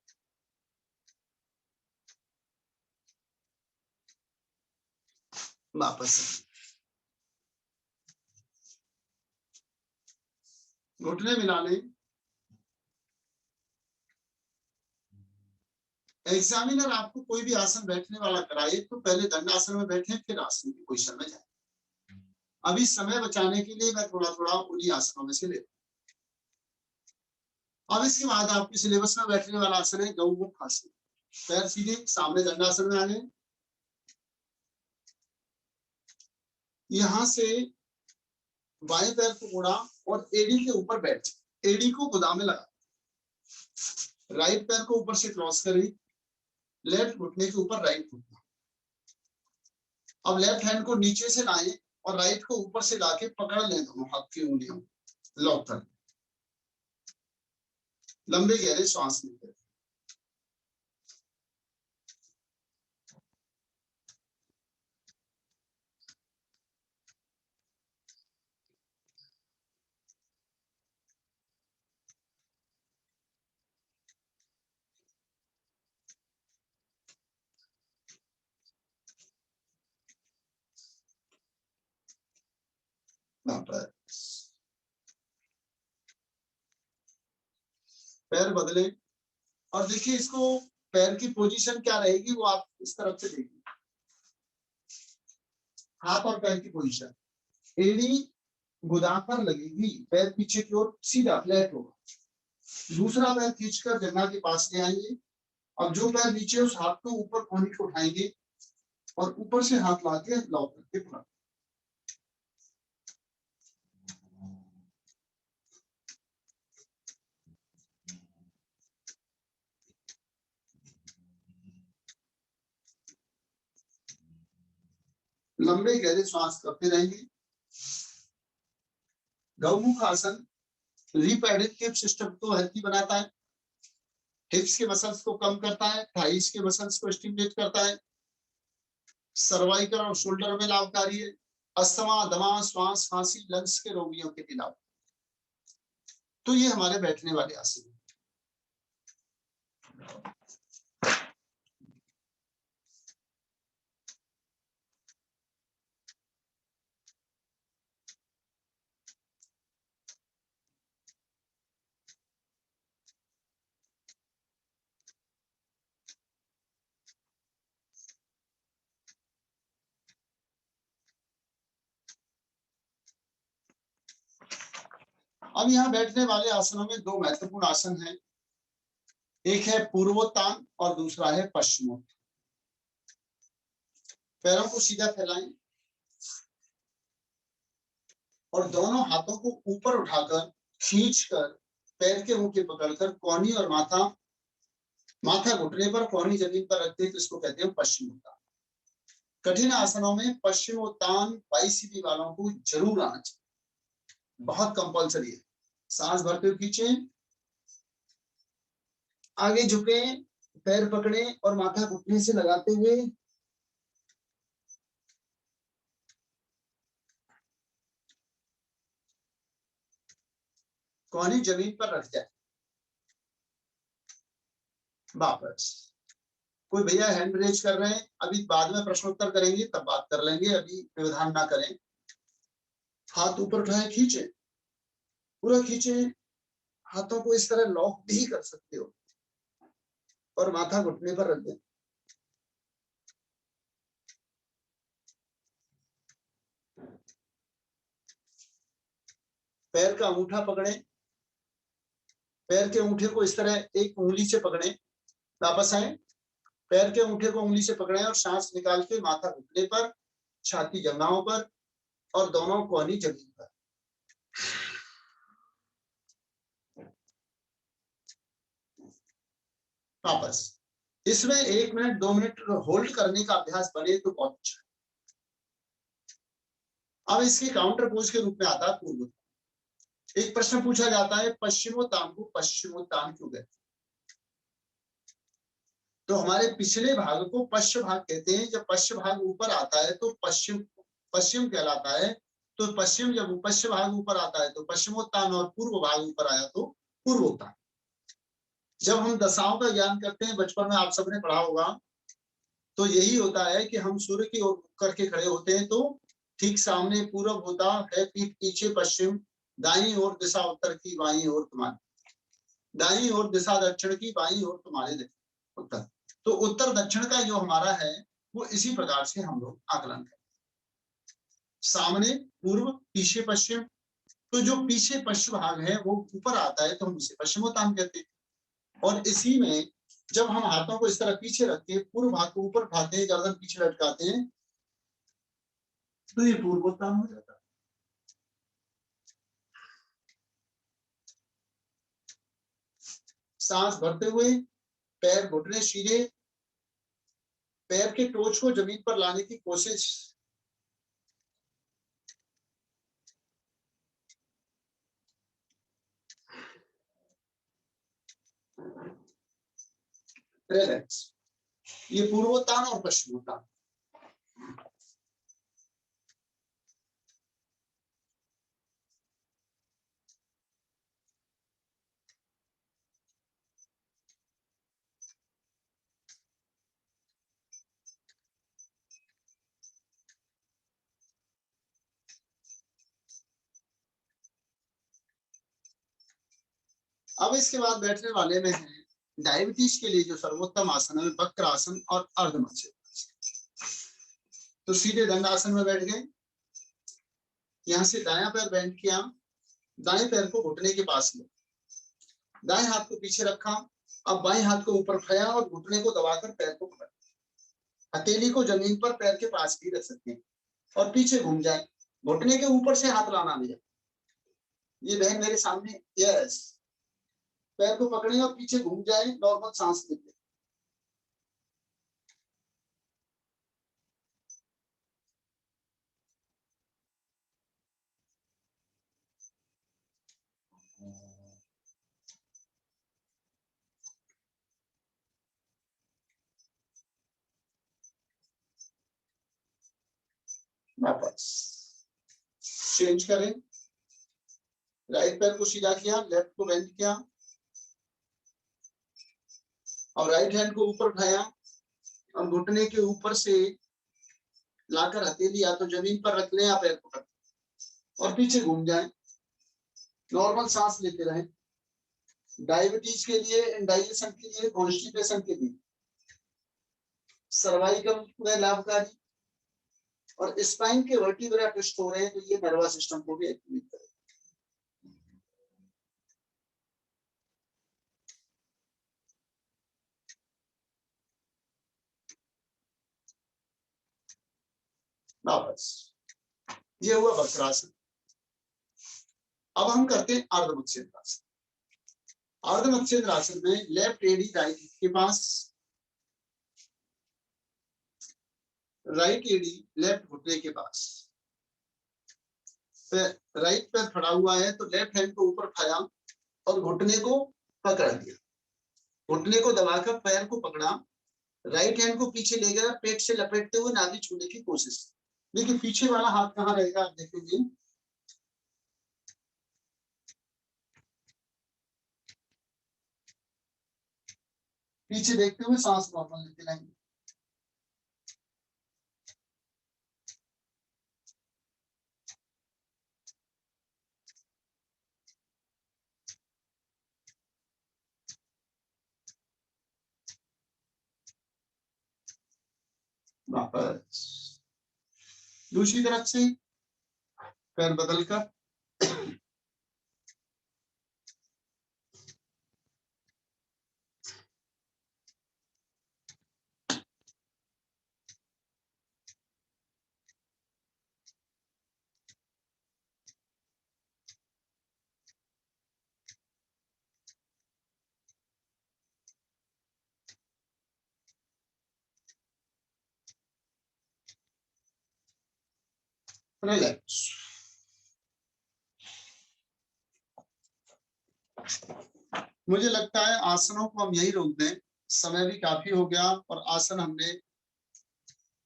वापस घुटने मिला लें। एग्जामिनर आपको कोई भी आसन बैठने वाला कराए तो पहले दंडासन में बैठे फिर आसन की पोजीशन में जाए। अभी समय बचाने के लिए मैं थोड़ा थोड़ा उन्हीं आसनों में से ले। अब इसके बाद आपके सिलेबस में बैठने वाला आसन है गौमुख आसन। पैर सीधे सामने दंडासन में आ गए, यहां से बाएं पैर को मोड़ा और एड़ी के ऊपर बैठ, एड़ी को गोदाम में लगा, राइट पैर को ऊपर से क्रॉस करें, लेफ्ट घुटने के ऊपर राइट घुटना। अब लेफ्ट हैंड को नीचे से लाएं और राइट को ऊपर से लाके पकड़ लें, दोनों हाथ की उंगलियों लॉक कर। लंबे गहरे श्वास लेते हैं। पैर बदले और देखिए इसको पैर की पोजीशन क्या रहेगी वो आप इस तरफ से देखिए। हाथ और पैर की पोजीशन, एड़ी गोदाम पर लगेगी, पैर पीछे की ओर सीधा फ्लैट होगा। दूसरा पैर खींचकर जंघा के पास ले आएंगे। अब जो पैर नीचे उस हाथ को ऊपर कोहनी को उठाएंगे और ऊपर से हाथ लाके लॉक करके पकड़। लंबे गहरे श्वास करते रहेंगे। गौमुख आसन रिपेडिटिव सिस्टम को हेल्थी बनाता है, हिप्स के मसल्स को कम करता है, थाइस के मसल्स को स्टिमुलेट करता है, सर्वाइकल और शोल्डर में लाभकारी है, अस्थमा, दमा, श्वास, खांसी, लंग्स के रोगियों के लिए लाभ। तो ये हमारे बैठने वाले आसन। अब यहाँ बैठने वाले आसनों में दो महत्वपूर्ण आसन हैं, एक है पूर्वोत्तान और दूसरा है पश्चिमोत्तान। पैरों को सीधा फैलाएं और दोनों हाथों को ऊपर उठाकर खींचकर पैर के मुंह के पकड़कर कोहनी और माथा माथा घुटने पर, कोहनी जमीन पर रखते हैं तो इसको कहते हैं पश्चिमोत्तान। कठिन आसनों में पश्चिमोत्तान 22 वालों को जरूर आना चाहिए, बहुत कंपलसरी है। सांस भरते हुए खींचे, आगे झुके, पैर पकड़े और माथा घुटने से लगाते हुए कोहनी जमीन पर रख जाए। वापस कोई भैया हैंड रेज कर रहे हैं, अभी बाद में प्रश्नोत्तर करेंगे तब बात कर लेंगे, अभी व्यवधान ना करें। हाथ ऊपर उठाए, खींचे, पूरा खींचे, हाथों को इस तरह लॉक भी कर सकते हो और माथा घुटने पर रख दें। पैर का अंगूठा पकड़े, पैर के अंगूठे को इस तरह एक उंगली से पकड़े, वापस आए, पैर के अंगूठे को उंगली से पकड़े और सांस निकाल के माथा घुटने पर, छाती जंघाओं पर और दोनों कोहनी जमीन पर। वापस। इसमें 1 मिनट 2 मिनट होल्ड करने का अभ्यास बने तो बहुत अच्छा। अब इसके काउंटर पोज के रूप में आता है पूर्वोत्तान। एक प्रश्न पूछा जाता है, पश्चिमोत्तान को पश्चिमोत्तान क्यों कहते हैं? तो हमारे पिछले भाग को पश्च भाग कहते हैं। जब पश्च भाग ऊपर आता है तो पश्चिम पश्चिम कहलाता है। तो पश्चिम, जब पश्च भाग ऊपर आता है तो पश्चिमोत्तान और पूर्व भाग ऊपर आया तो पूर्वोत्तान। जब हम दशाओं का ज्ञान करते हैं, बचपन में आप सबने पढ़ा होगा, तो यही होता है कि हम सूर्य की ओर करके खड़े होते हैं तो ठीक सामने पूर्व होता है, पीठ पीछे पश्चिम, दाईं ओर दिशा उत्तर की, बाईं ओर तुम्हारी, दाईं ओर दिशा दक्षिण की, बाईं ओर तुम्हारे उत्तर। तो उत्तर दक्षिण का जो हमारा है वो इसी प्रकार से हम लोग आकलन करते हैं। सामने पूर्व, पीछे पश्चिम। तो जो पीछे पश्चिम भाग है वो ऊपर आता है तो हम इसे पश्चिमोत्तान कहते हैं। और इसी में जब हम हाथों को इस तरह पीछे रख के पूर्व भाग को ऊपर उठाते हैं, गर्दन पीछे लटकाते हैं, तो ये पूर्वोत्तान हो जाता है। सांस भरते हुए पैर घुटने सीधे, पैर के टोच को जमीन पर लाने की कोशिश। रिलैक्स। ये पूर्वोत्तान और पश्चिमोत्तान। अब इसके बाद बैठने वाले में है डायबिटीज के लिए जो सर्वोत्तम आसन है, वक्र आसन और अर्धमत्स्य। तो सीधे दंडासन में बैठ गए, यहां से दायां पैर बेंड किया, दाएं पैर को घुटने के पास लिया, दाएं हाथ को पीछे रखा, अब बाएं हाथ को ऊपर उठाया और घुटने को दबाकर पैर को पकड़। हथेली को जमीन पर पैर के पास भी रख सकते हैं और पीछे घूम जाए, घुटने के ऊपर से हाथ लाना नहीं। ये बहन मेरे सामने, यस, पैर को पकड़े और पीछे घूम जाए, नॉर्मल सांस लेते। वापस चेंज करें, राइट पैर को सीधा किया, लेफ्ट को बेंड किया और राइट हैंड को ऊपर उठाया और घुटने के ऊपर से लाकर हथेली या तो जमीन पर रख लें या पैर पकड़ और पीछे घूम जाएं, नॉर्मल सांस लेते रहें। डायबिटीज के लिए, इंडाइजेशन के लिए, कॉन्स्टिपेशन के लिए, सर्वाइकल में लाभकारी, और स्पाइन के वर्टिब्रा ट्विस्ट हो रहे हैं तो ये नर्वस सिस्टम को भी एक्टिवेट करेगा। वापस, ये हुआ वक्रासन। अब हम करते हैं अर्धमत्स्येन्द्रासन। अर्ध मत्स्येंद्र आसन में लेफ्ट एडी राइट के पास, राइट एडी लेफ्ट घुटने के पास, राइट पैर खड़ा हुआ है तो लेफ्ट हैंड को ऊपर उठाया और घुटने को पकड़ लिया, घुटने को दबाकर पैर को पकड़ा, राइट हैंड को पीछे ले गया, पेट से लपेटते हुए नाभि छूने की कोशिश। देखिए पीछे वाला हाथ कहाँ रहेगा आप देखेंगे, पीछे देखते हुए सांस नॉर्मल लेते रहेंगे। वापस दूसरी तरफ से पैर बदलकर रिलैक्स। मुझे लगता है आसनों को हम यही रोक दें, समय भी काफी हो गया और आसन हमने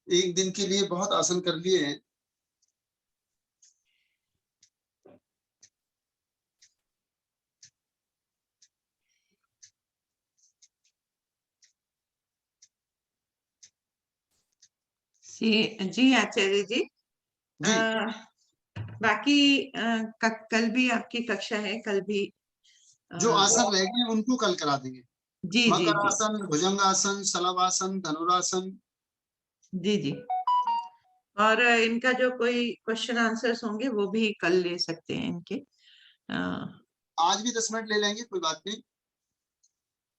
एक दिन के लिए बहुत आसन कर लिए हैं। जी आचार्य जी, बाकी कल भी आपकी कक्षा है, कल भी जो आसन रह गए उनको कल करा देंगे। जी जी मकर जी आसन, भुजंगासन, शलभासन, धनुरासन। जी जी, और इनका जो कोई क्वेश्चन आंसर्स होंगे वो भी कल ले सकते हैं इनके। आज भी 10 मिनट ले लेंगे, कोई बात नहीं।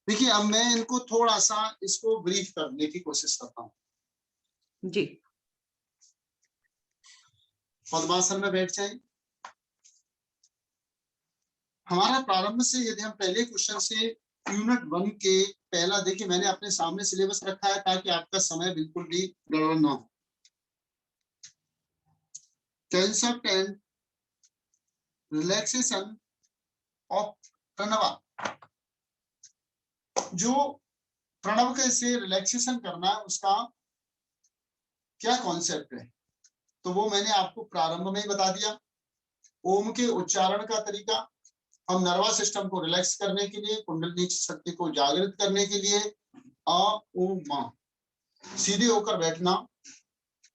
देखिए अब मैं इनको थोड़ा सा इसको ब्रीफ करने की कोशिश करता हूँ। जी, पद्मासन में बैठ जाए। हमारा प्रारंभ से यदि हम पहले क्वेश्चन से यूनिट 1 के पहला देखिए, मैंने अपने सामने सिलेबस रखा है ताकि आपका समय बिल्कुल भी गड़बड़ ना हो। Concept and relaxation of Pranav, जो प्रणव कैसे रिलैक्सेशन करना है उसका क्या कॉन्सेप्ट है, तो वो मैंने आपको प्रारंभ में ही बता दिया। ओम के उच्चारण का तरीका, हम नर्वस सिस्टम को रिलैक्स करने के लिए, कुंडलिनी शक्ति को जागृत करने के लिए आ उ मा, सीधे होकर बैठना,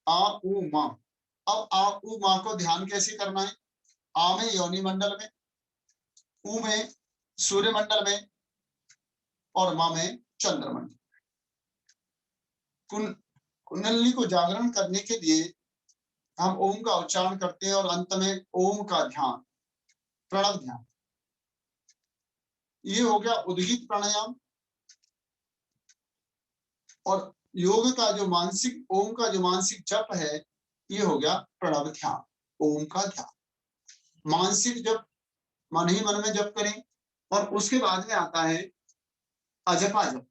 आ उ मा। अब आ उ मा को ध्यान कैसे करना है, आ में योनि मंडल में, उ में सूर्य मंडल में और मा में चंद्रमंडल। कुंडलिनी को जागरण करने के लिए हम ओम का उच्चारण करते हैं और अंत में ओम का ध्यान, प्रणव ध्यान। ये हो गया उद्गीत प्राणायाम। और योग का जो मानसिक, ओम का जो मानसिक जप है, ये हो गया प्रणव ध्यान, ओम का ध्यान। मानसिक जप मन ही मन में जप करें। और उसके बाद में आता है अजपा जप।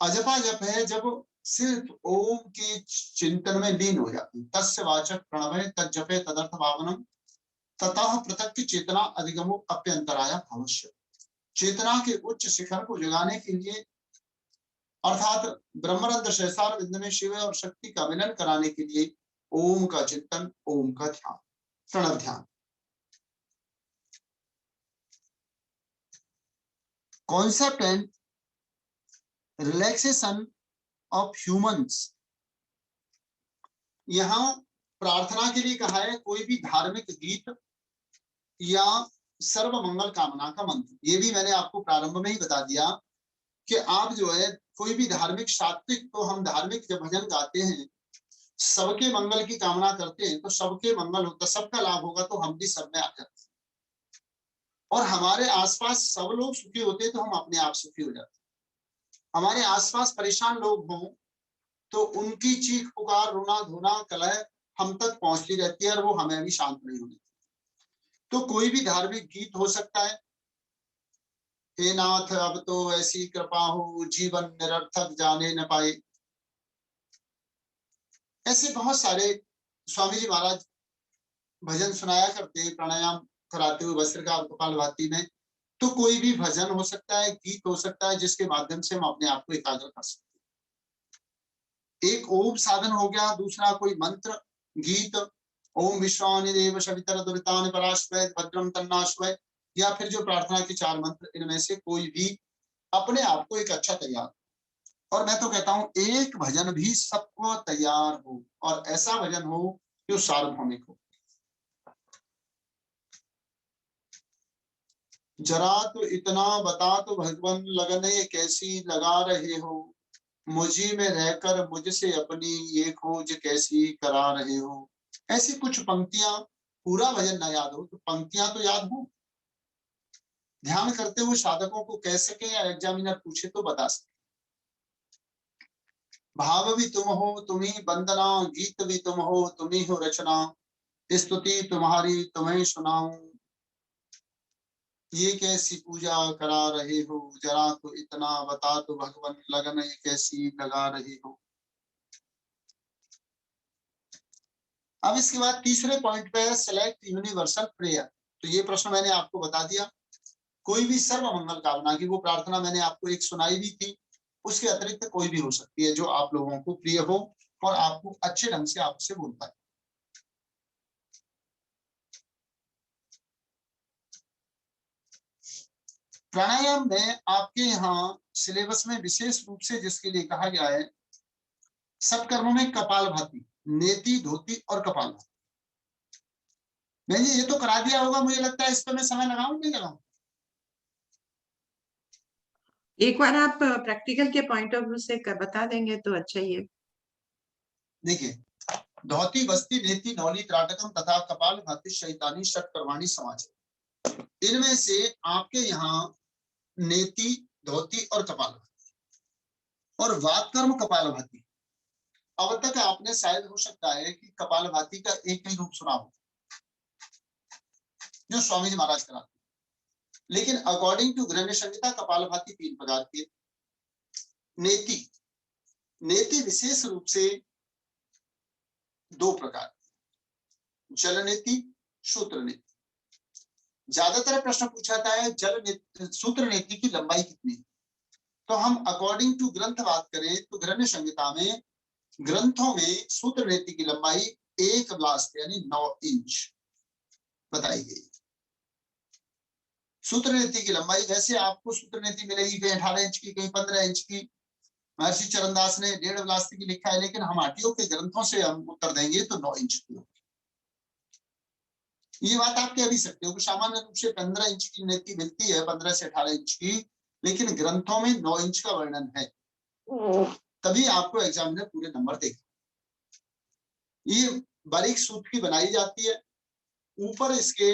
अजपा जप है जब सिर्फ ओम के चिंतन में लीन हो जाती है। तस्य वाचक प्रणव तज्जपे तदर्थ भावनम ततः पृथक की चेतना अधिगमो अप्यंतराया अवश्य। चेतना के उच्च शिखर को जगाने के लिए, अर्थात ब्रह्मरंध्र सहस्रार बिंद में शिव और शक्ति का मिलन कराने के लिए ओम का चिंतन, ओम का ध्यान, प्रणव ध्यान। Concept and relaxation of humans, यहां प्रार्थना के लिए कहा है कोई भी धार्मिक गीत या सर्व मंगल कामना का मंत्र। ये भी मैंने आपको प्रारंभ में ही बता दिया कि आप जो है कोई भी धार्मिक सात्विक, तो हम धार्मिक जब भजन गाते हैं सबके मंगल की कामना करते हैं, तो सबके मंगल होता, सबका लाभ होगा, तो हम भी सब में आ जाते हैं। और हमारे आसपास सब लोग सुखी होते हैं तो हम अपने आप सुखी हो जाते हैं। हमारे आसपास परेशान लोग हों तो उनकी चीख पुकार, रोना धोना, कलह हम तक पहुंचती रहती है और वो हमें भी शांत नहीं होती। तो कोई भी धार्मिक गीत हो सकता है, हे नाथ अब तो ऐसी कृपा हो, जीवन निरर्थक जाने न पाए। ऐसे बहुत सारे स्वामी जी महाराज भजन सुनाया करते, प्राणायाम कराते हुए वस्त्रकार कपालभाति में। तो कोई भी भजन हो सकता है, गीत हो सकता है, जिसके माध्यम से हम अपने आप को एकाग्र कर सकते हैं। एक ओम साधन हो गया, दूसरा कोई मंत्र गीत, ओम विश्वानि देव शवितर दुरितानि पराश्वय भद्रम तन्नाश्वय, या फिर जो प्रार्थना के 4 मंत्र, इनमें से कोई भी अपने आप को एक अच्छा तैयार। और मैं तो कहता हूं एक भजन भी सबको तैयार हो, और ऐसा भजन हो जो सार्वभौमिक हो। जरा तो इतना बता तो भगवान लगन ये कैसी लगा रहे हो, मुझी में रहकर मुझसे अपनी ये खोज कैसी करा रहे हो। ऐसी कुछ पंक्तियां, पूरा भजन ना याद हो तो पंक्तियां तो याद हो। ध्यान करते हुए साधकों को कह सके या एग्जामिनर पूछे तो बता सके। भाव भी तुम हो तुम्ही वंदना, गीत भी तुम हो तुम्ही हो रचना, स्तुति तुम्हारी तुम्हें सुनाऊं, ये कैसी पूजा करा रहे हो, जरा तो इतना बता तो भगवान लगन ये कैसी लगा रहे हो। अब इसके बाद तीसरे पॉइंट पे है सेलेक्ट यूनिवर्सल प्रेयर। तो ये प्रश्न मैंने आपको बता दिया। कोई भी सर्व मंगल कामना की वो प्रार्थना मैंने आपको एक सुनाई भी थी, उसके अतिरिक्त कोई भी हो सकती है जो आप लोगों को प्रिय हो और आपको अच्छे ढंग से आपसे बोल पाए। प्राणायाम में आपके यहाँ सिलेबस में विशेष रूप से जिसके लिए कहा गया है, सब कर्मों में कपालभाति, नेति, धोती और कपालभाति। नहीं ये तो करा दिया होगा, मुझे लगता है इस पर मैं समय लगाऊं नहीं लगाऊं? एक बार आप प्रैक्टिकल के पॉइंट ऑफ व्यू से बता देंगे तो अच्छा ही है। देखिए, धोती, बस्ती, नेति, नौली, त्राटकम तथा कपालभाति शैतानी षटकर्माणी समाज, इनमें से आपके यहाँ नेति, धोती और कपालभाति और वातकर्म कपालभाति। अब तक आपने शायद हो सकता है कि कपालभाति का एक ही रूप सुना हो जो स्वामी जी महाराज कराते, लेकिन अकॉर्डिंग टू गृह संहिता कपालभाति 3 प्रकार की। नेति, नेति विशेष रूप से 2 प्रकार, जल नेति, सूत्र नेति। ज्यादातर प्रश्न पूछा जाता है सूत्र नेति की लंबाई कितनी। तो हम अकॉर्डिंग टू ग्रंथ बात करें तो गृह संहिता में ग्रंथों में सूत्र नेति की लंबाई 1 व्लास्त यानी 9 इंच बताई गई। सूत्र नेति की लंबाई, वैसे आपको सूत्र नेति मिलेगी कहीं 18 इंच की, कहीं 15 इंच की। महर्षि चरणदास ने 1.5 व्लास्त की लिखा है, लेकिन हम आटियों के ग्रंथों से हम उत्तर देंगे तो 9 इंच की होगी। ये बात आप कह भी सकते हो कि सामान्य रूप से 15 इंच की नेति मिलती है, 15 से 18 इंच की, लेकिन ग्रंथों में 9 इंच का वर्णन है, तभी आपको एग्जामिनर पूरे नंबर देगा। ये बारीक सूत की बनाई जाती है, ऊपर इसके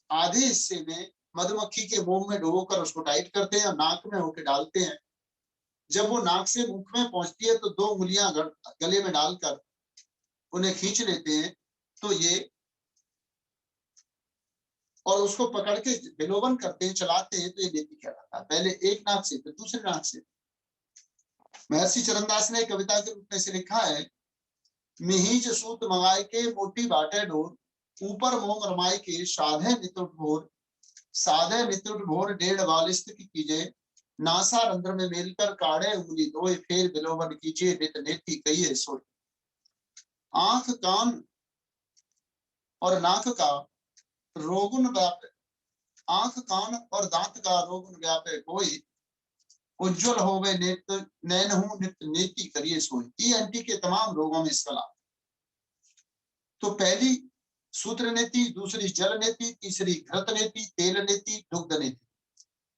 आधे हिस्से में मधुमक्खी के मोम में डुबोकर उसको टाइट करते हैं और नाक में होके डालते हैं। जब वो नाक से मुख में पहुंचती है तो 2 उंगलियां गले में डालकर उन्हें खींच लेते हैं, तो ये और उसको पकड़ के विलोपन करते हैं, चलाते हैं, तो ये नेति कहलाता है। पहले एक नाक से फिर दूसरे नाक से। महर्षि चरणदास ने कविता के रूप में से लिखा है, मिहिज सूत मंगाए के मोटी बाटे डोर, ऊपर मोम रमाए के साधे नितुट भोर, साधे नितुट भोर 1.5 वालिस्त की कीजिए, नासा रंध्र में मेलकर काढ़े उंगली धोए, फिर विलोपन कीजिए नित नेति कहिए सोए। आंख, कान और नाक का रोगुन व्यापे, आंख, कान और दांत का रोगुन व्यापे कोई, उज्जवल होवे नेत्र नैनहु नित नेति करिए सोई। ENT के तमाम रोगों में इसका लाभ। तो पहली सूत्र नेति, दूसरी जल नेति, तीसरी घृत नेति, तेल नेति, दुग्ध नेति।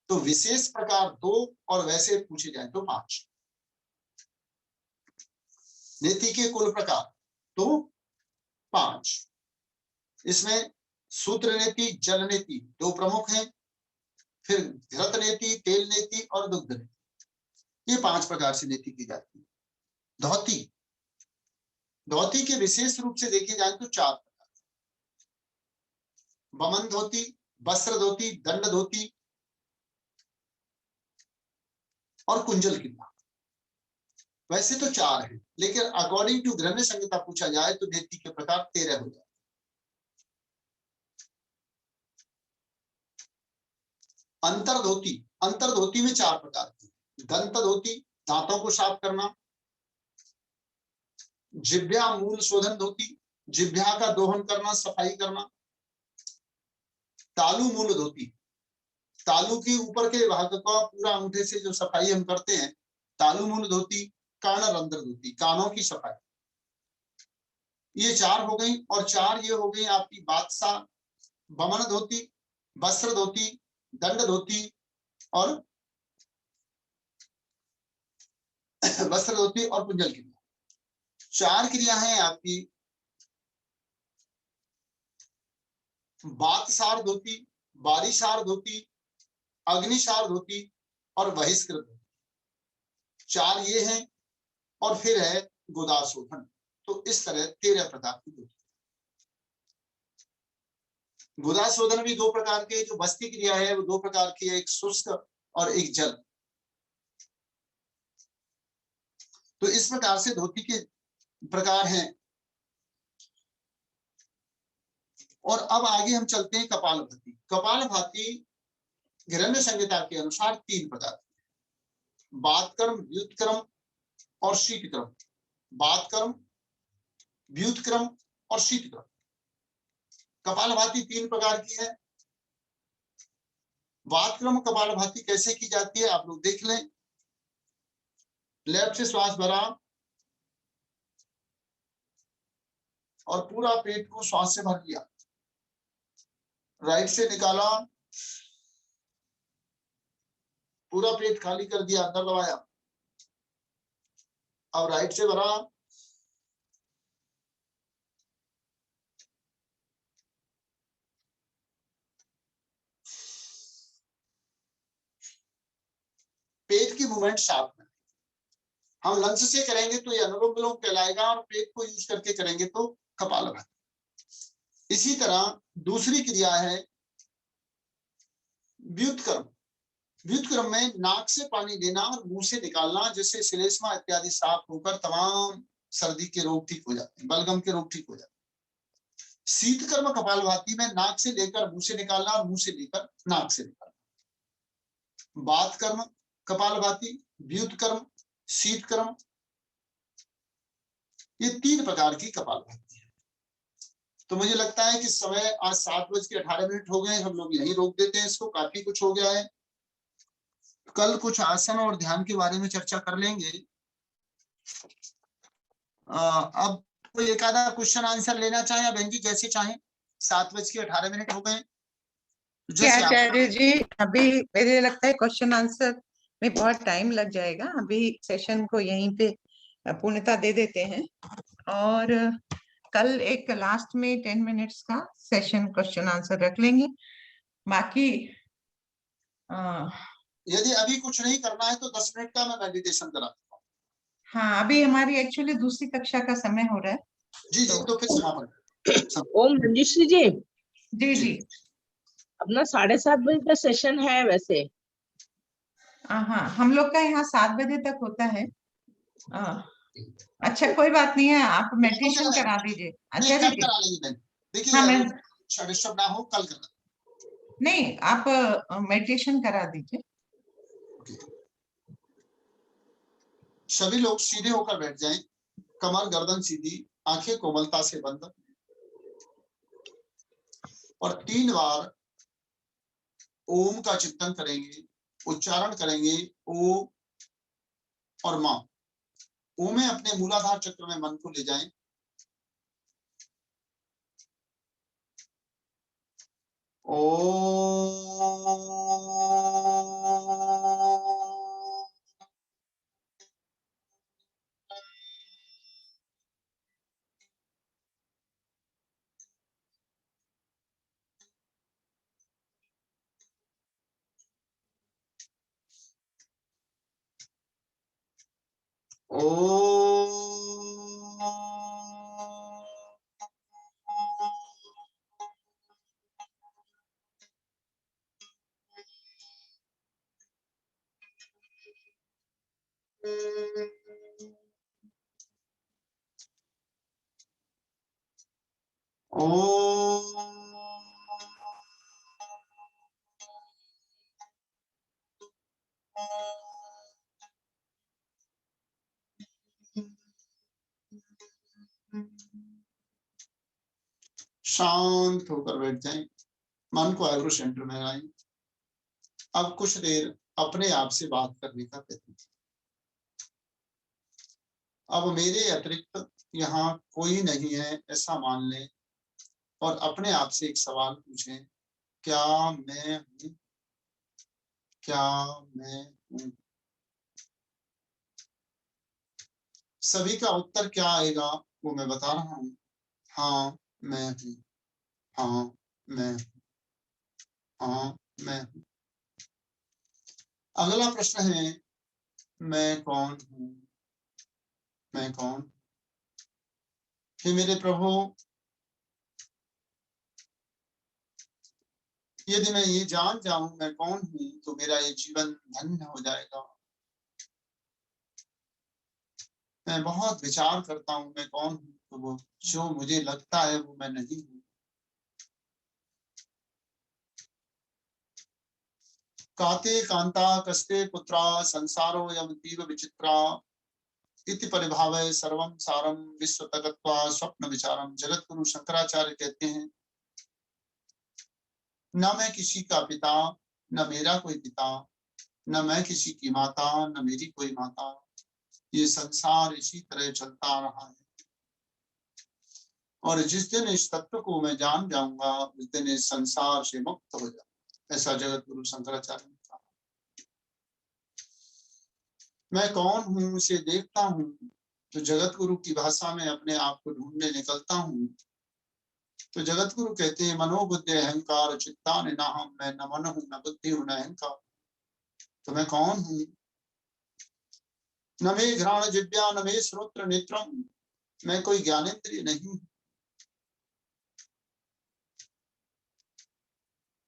तो विशेष प्रकार 2 और वैसे पूछे जाए तो 5। नेति के कुल प्रकार तो 5। इसमें सूत्र नेति, जल नेति 2 प्रमुख हैं, फिर घृत नेति, तेल नेति और दुग्ध नेति। ये 5 प्रकार से नेति की जाती है। धोती, धोती के विशेष रूप से देखे जाए तो 4 प्रकार, बमन धोती, वस्त्र धोती, दंड धोती और कुंजल क्रिया। वैसे तो 4 है, लेकिन अकॉर्डिंग टू गृहण्य संहिता पूछा जाए तो नेति के प्रकार 13 हो जाए। अंतर्धोती, अंतर्धोती में 4 प्रकार की। दंत धोती, दांतों को साफ करना। जिह्वा मूल शोधन धोती, जिह्वा का दोहन करना, सफाई करना। तालु मूल धोती, तालु के ऊपर के भाग को पूरा अंगूठे से जो सफाई हम करते हैं, तालु मूल धोती। कर्ण रंध्र धोती, कानों की सफाई। ये 4 हो गई। और 4 ये हो गई आपकी बादशाह बमन धोती, वस्त्र धोती, दंड धोती और वस्त्र धोती और कुंजल क्रिया। 4 क्रिया है आपकी। बातसार धोती, बारिशार धोती, अग्निसार धोती और बहिष्कृत धोती। 4 ये हैं। और फिर है गोदाशोधन। तो इस तरह 13 प्रकार की धोती। गोदाशोधन भी 2 प्रकार के, जो बस्ती क्रिया है वो 2 प्रकार की है, एक शुष्क और एक जल। तो इस प्रकार से धोती के प्रकार हैं। और अब आगे हम चलते हैं कपालभाति। कपालभाति गृहण्य संहिता के अनुसार 3 प्रकार की। बातकर्म, व्युत्क्रम और शीतक्रम। बातकर्म, व्युत्क्रम और शीतक्रम। कपालभाति 3 प्रकार की है। बातक्रम कपालभाति कैसे की जाती है आप लोग देख लें। लेफ्ट से श्वास भरा और पूरा पेट को श्वास से भर लिया। राइट से निकाला, पूरा पेट खाली कर दिया, अंदर दबाया। अब राइट से भरा, पेट की मूवमेंट साफ में। हम लंग्स से करेंगे तो ये अनुलोम विलोम कहलाएगा, और पेट को यूज करके करेंगे तो कपालभाति। इसी तरह दूसरी क्रिया है व्युत्क्रम। व्युत्क्रम में नाक से पानी लेना और मुंह से निकालना, जिससे श्लेष्मा इत्यादि साफ होकर तमाम सर्दी के रोग ठीक हो जाते हैं, बलगम के रोग ठीक हो जाते हैं। शीतकर्म कपालभाति में नाक से लेकर मुंह से निकालना और मुंह से लेकर नाक से निकालना। बातकर्म कपालभाति, व्युत्क्रम, शीतकर्म, ये 3 प्रकार की कपालभाति है। तो मुझे लगता है कि समय आज 7:18 हो गए। हम लोग यहीं रोक देते हैं इसको, काफी कुछ हो गया है। कल कुछ आसन और ध्यान के बारे में चर्चा कर लेंगे। अब कोई एक आधा क्वेश्चन आंसर लेना चाहे बहन जी, जैसे चाहे। 7:18 हो गए। जैसे आप आचार्य जी, अभी मुझे लगता है क्वेश्चन आंसर में बहुत टाइम लग जाएगा। अभी सेशन को यहीं पे पूर्णता दे देते हैं, और कल एक लास्ट में 10 मिनट्स का सेशन क्वेश्चन आंसर रख लेंगे। बाकी यदि अभी कुछ नहीं करना है तो 10 मिनट का मैं मेडिटेशन करा। हाँ, अभी हमारी एक्चुअली दूसरी कक्षा का समय हो रहा है। जी जी, तो फिर समापन। ओम मंजुश्री जी, जी जी, अपना 7:30 बजे का सेशन है वैसे। हाँ, हम लोग का यहाँ 7 बजे तक होता है। अच्छा, कोई बात नहीं है, आप मेडिटेशन करा दीजिए नहीं, आचार्य कल जी। करा लेंगे बहन। देखिए हाँ, मैं डिस्टर्ब ना हो, कल करना। नहीं, आप मेडिटेशन करा दीजिए। सभी लोग सीधे होकर बैठ जाएं, कमर गर्दन सीधी, आंखें कोमलता से बंद, और 3 बार ओम का चिंतन करेंगे, उच्चारण करेंगे। ओ और मां। ओम में अपने मूलाधार चक्र में मन को ले जाएं। ओ ओम शांत होकर बैठ जाएं, मन को आइब्रो सेंटर में लाएं। अब कुछ देर अपने आप से बात करने का प्रयत्न करें। अब मेरे अतिरिक्त यहाँ कोई नहीं है ऐसा मान लें और अपने आप से एक सवाल पूछें, क्या मैं हूँ? क्या मैं हूँ? सभी का उत्तर क्या आएगा वो मैं बता रहा हूँ। हाँ मैं हूँ, हाँ मैं हूँ, हाँ मैं हूँ। अगला प्रश्न है, मैं कौन हूँ? मैं कौन? कि मेरे प्रभु, यदि मैं ये जान जाऊं मैं कौन हूँ तो मेरा ये जीवन धन्य हो जाएगा। मैं बहुत विचार करता हूँ मैं कौन हूँ, तो वो जो मुझे लगता है वो मैं नहीं हूँ। काते कांता कस्ते पुत्रा संसारो यमतीव विचित्रा इति परिभावय सर्वम सारम विश्व तगत्वा स्वप्न विचारम। जगत गुरु शंकराचार्य कहते हैं, न मैं किसी का पिता, न मेरा कोई पिता, न मैं किसी की माता, न मेरी कोई माता। ये संसार इसी तरह चलता रहा है और जिस दिन इस तत्व को मैं जान जाऊंगा उस दिन इस संसार से मुक्त हो जाऊंगा। ऐसा जगत गुरु शंकराचार्य ने कहा। मैं कौन हूँ उसे देखता हूँ तो जगत गुरु की भाषा में अपने आप को ढूंढने निकलता हूँ। तो जगत गुरु कहते हैं, मनोबुद्धि अहंकार चित्ता निनाहम। मैं न मन हूँ, न बुद्धि हूँ, न अहंकार। तो मैं कौन हूँ? न मे घ्राण जिव्या, न मे श्रोत्र नेत्रम। मैं कोई ज्ञानेंद्रिय नहीं हूँ।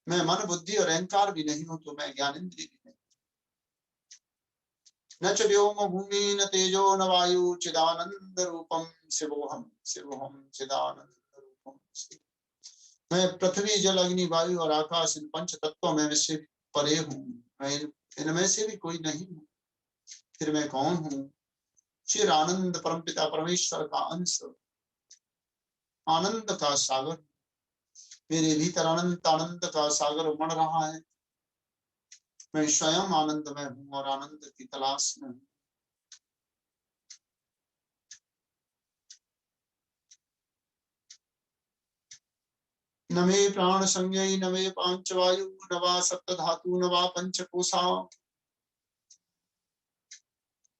मैं मन बुद्धि और अहंकार भी नहीं हूं, तो मैं ज्ञानेंद्रिय भी नहीं। न च व्योम भूमि न तेजो न वायु चिदानंद रूपम शिवोहम शिवोहम चिदानंद रूपम। मैं पृथ्वी जल अग्नि वायु और आकाश इन पंच तत्वों में से परे हूँ। मैं इनमें से भी कोई नहीं हूँ। फिर मैं कौन हूँ? चिर आनंद परमपिता परमेश्वर का अंश, आनंद का सागर। मेरे भीतर अनंत आनंद का सागर उमड़ रहा है। मैं स्वयं आनंद में हूँ और आनंद की तलाश में हूँ। न मे प्राण संज्ञै न मे पांचवायु न वा सप्त धातु न वा पंचकोशा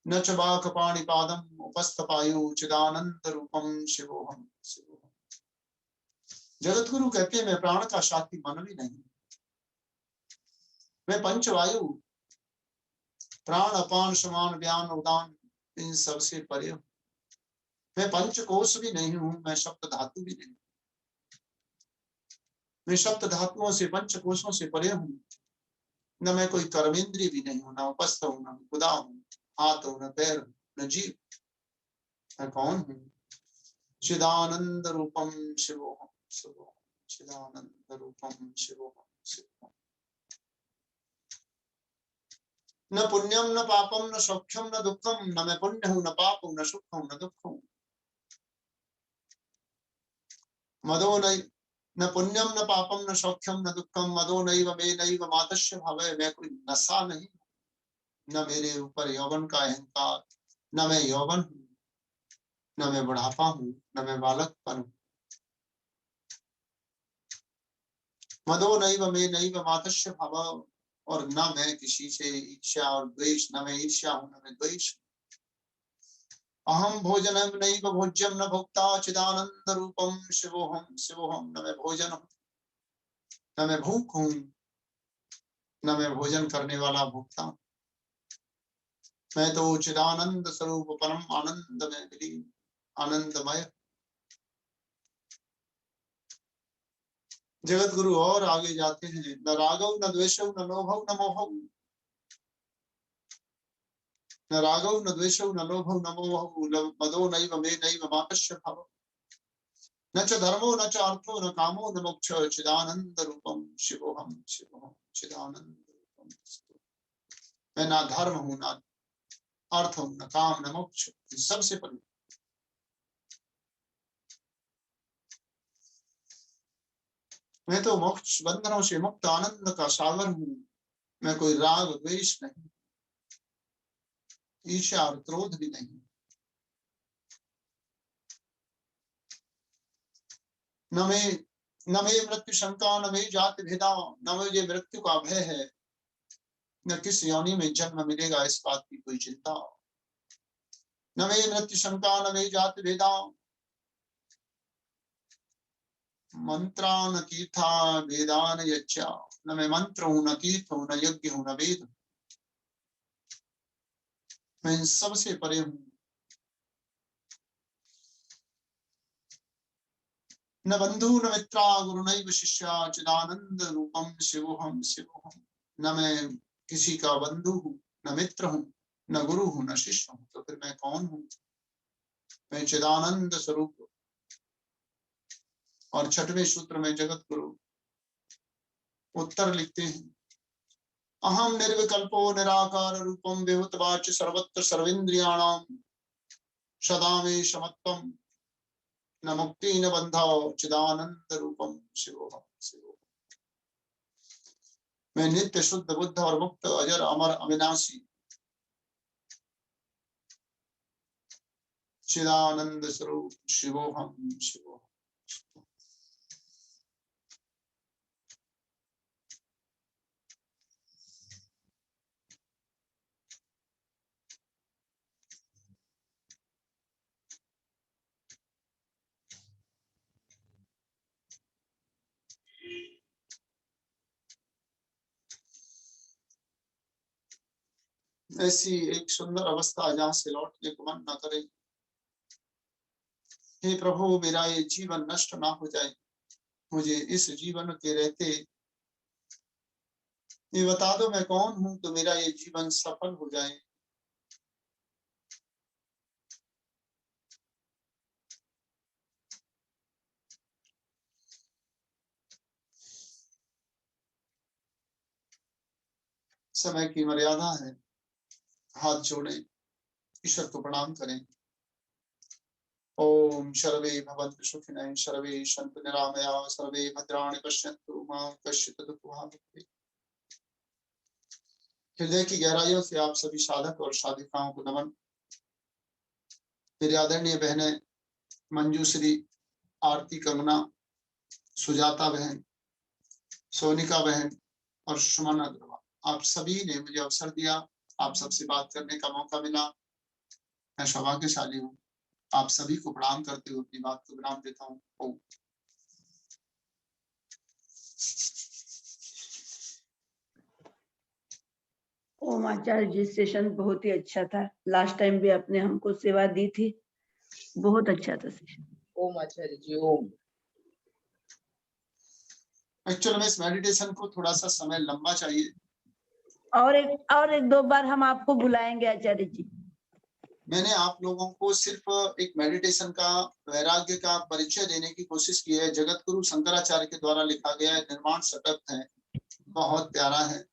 न च वा कपाणिपादम उपस्थपायु चिदानंद रूपम शिवोहम शिवोहम। जगत गुरु कहते हैं, मैं प्राण का साथी मन भी नहीं। मैं पंचवायु प्राण अपान समान व्यान उदान इन सबसे परे हूँ। मैं पंचकोश भी नहीं हूँ, मैं सप्त धातु भी नहीं। मैं सप्त धातुओं से पंचकोशों से परे हूँ। न मैं कोई कर्मेंद्रिय भी नहीं हूं, न उपस्थ हूं, न खुदा हूं, हाथ हूं, न पैर हूं, न जीव। मैं कौन हूं? चिदानंद रूपम शिवोहम शिवोहम चिदानंद रूपम शिवोहम शिवोहम। न पुण्यम न पापम न सौख्यम न दुखम। न मैं पुण्य हूं, न पाप हूं, न सुख हूं, न दुख हूं। मदो नहीं न पुण्यम न पापम न सौख्यम न दुखम। मदो नैव मे नैव मातस्य भवै। मैं कोई नशा नहीं, न मेरे ऊपर यौवन का अहंकार। न मैं यौवन हूँ, न मैं बुढ़ापा हूँ, न मैं बालकपन हूँ। मदो नैव मे नैव मातस्य भवः। और न मैं किसी से ईर्ष्या और द्वेष। न मैं ईर्ष्या हूँ, न मैं द्वेष। अहम भोजनम नैव भोज्यम न भोक्ता चिदानंद रूपम शिवोहम शिवोहम। न मैं भोजन हूँ, न मैं भूख हूँ, न मैं भोजन करने वाला भोक्ता। मैं तो चिदानंद स्वरूप परम आनंद में विलीन आनंदमय। जगत गुरु और आगे जाते हैं, न रागव न द्वेषव न लोभव न मोहव। न रागव न द्वेषव न लोभव न मोहव। मदो नैव मे नैव मातस्य भवः। न च धर्मो न च अर्थो न कामो न मोक्ष चिदानंद रूपम शिवोहम शिवोहम चिदानंद रूपम। मैं ना धर्म हूं, ना अर्थ हूं, न काम, न मोक्ष, सबसे परे। मैं तो मोक्ष बंधनों से मुक्त आनंद का सागर हूं। मैं कोई राग द्वेष नहीं, ईर्ष्या और क्रोध भी नहीं। न मैं मृत्यु शंका, न मैं जाति भेदा, न मुझे मृत्यु का भय है, न किस योनि में जन्म मिलेगा इस बात की कोई चिंता। न मैं मृत्यु शंका, न मैं जाति भेदा, मंत्रान तीर्था वेदान यच्चा। न मैं मंत्र हूं, न तीर्थ हूं, न यज्ञ हूं, न वेद। मैं इन सबसे परे हूं। न बंधु न मित्रा गुरु नैव शिष्या चिदानंद रूपम शिवोहम शिवोहम। न मैं किसी का बंधु हूं, न मित्र हूं, न गुरु हूं, न शिष्य हूं, तो फिर मैं कौन हूं? मैं चिदानंद स्वरूप। और छठवें सूत्र में जगत गुरु उत्तर लिखते हैं, अहम निर्विकल्पो निराकार रूपम विभूतवाच सर्वत्र सर्वेन्द्रियाणाम सदा में समत्वम न मुक्ति न बंधा चिदानंद रूपम शिवोहम शिवोहम। मैं नित्य शुद्ध बुद्ध और मुक्त अजर अमर अविनाशी चिदानंद स्वरूप शिवोहम शिवोहम। ऐसी एक सुंदर अवस्था जहां से लौटने को मन न करे। हे प्रभु, मेरा ये जीवन नष्ट ना हो जाए। मुझे इस जीवन के रहते ये बता दो मैं कौन हूं, तो मेरा ये जीवन सफल हो जाए। समय की मर्यादा है। हाथ जोड़े, ईश्वर को प्रणाम करें। ओम सर्वे भवन्तु सुखिनः, सर्वे सन्तु निरामयाः, सर्वे भद्राणि पश्यन्तु मा कश्चित् दुःखभाग् भवेत्। हृदय की गहराइयों से आप सभी साधक और साधिकाओं को नमन। मेरी आदरणीय बहनें मंजूश्री, आरती, कंगना, सुजाता बहन, सोनिका बहन और सुमन अग्रवाल, आप सभी ने मुझे अवसर दिया, आप सबसे बात करने का मौका मिला। मैं सौभाग्यशाली हूँ। आप सभी को प्रणाम करते हुए अपनी बात को विराम देता हूँ। ओम। ओम आचार्य जी, सेशन बहुत ही अच्छा था। लास्ट टाइम भी आपने हमको सेवा दी थी, बहुत अच्छा था सेशन। ओम आचार्य जी ओम। एक्चुअली में इस मेडिटेशन को थोड़ा सा समय लंबा चाहिए। और एक दो बार हम आपको बुलाएंगे आचार्य जी। मैंने आप लोगों को सिर्फ एक मेडिटेशन का, वैराग्य का परिचय देने की कोशिश की है। जगत गुरु शंकराचार्य के द्वारा लिखा गया है, निर्माण शतक है, बहुत प्यारा है।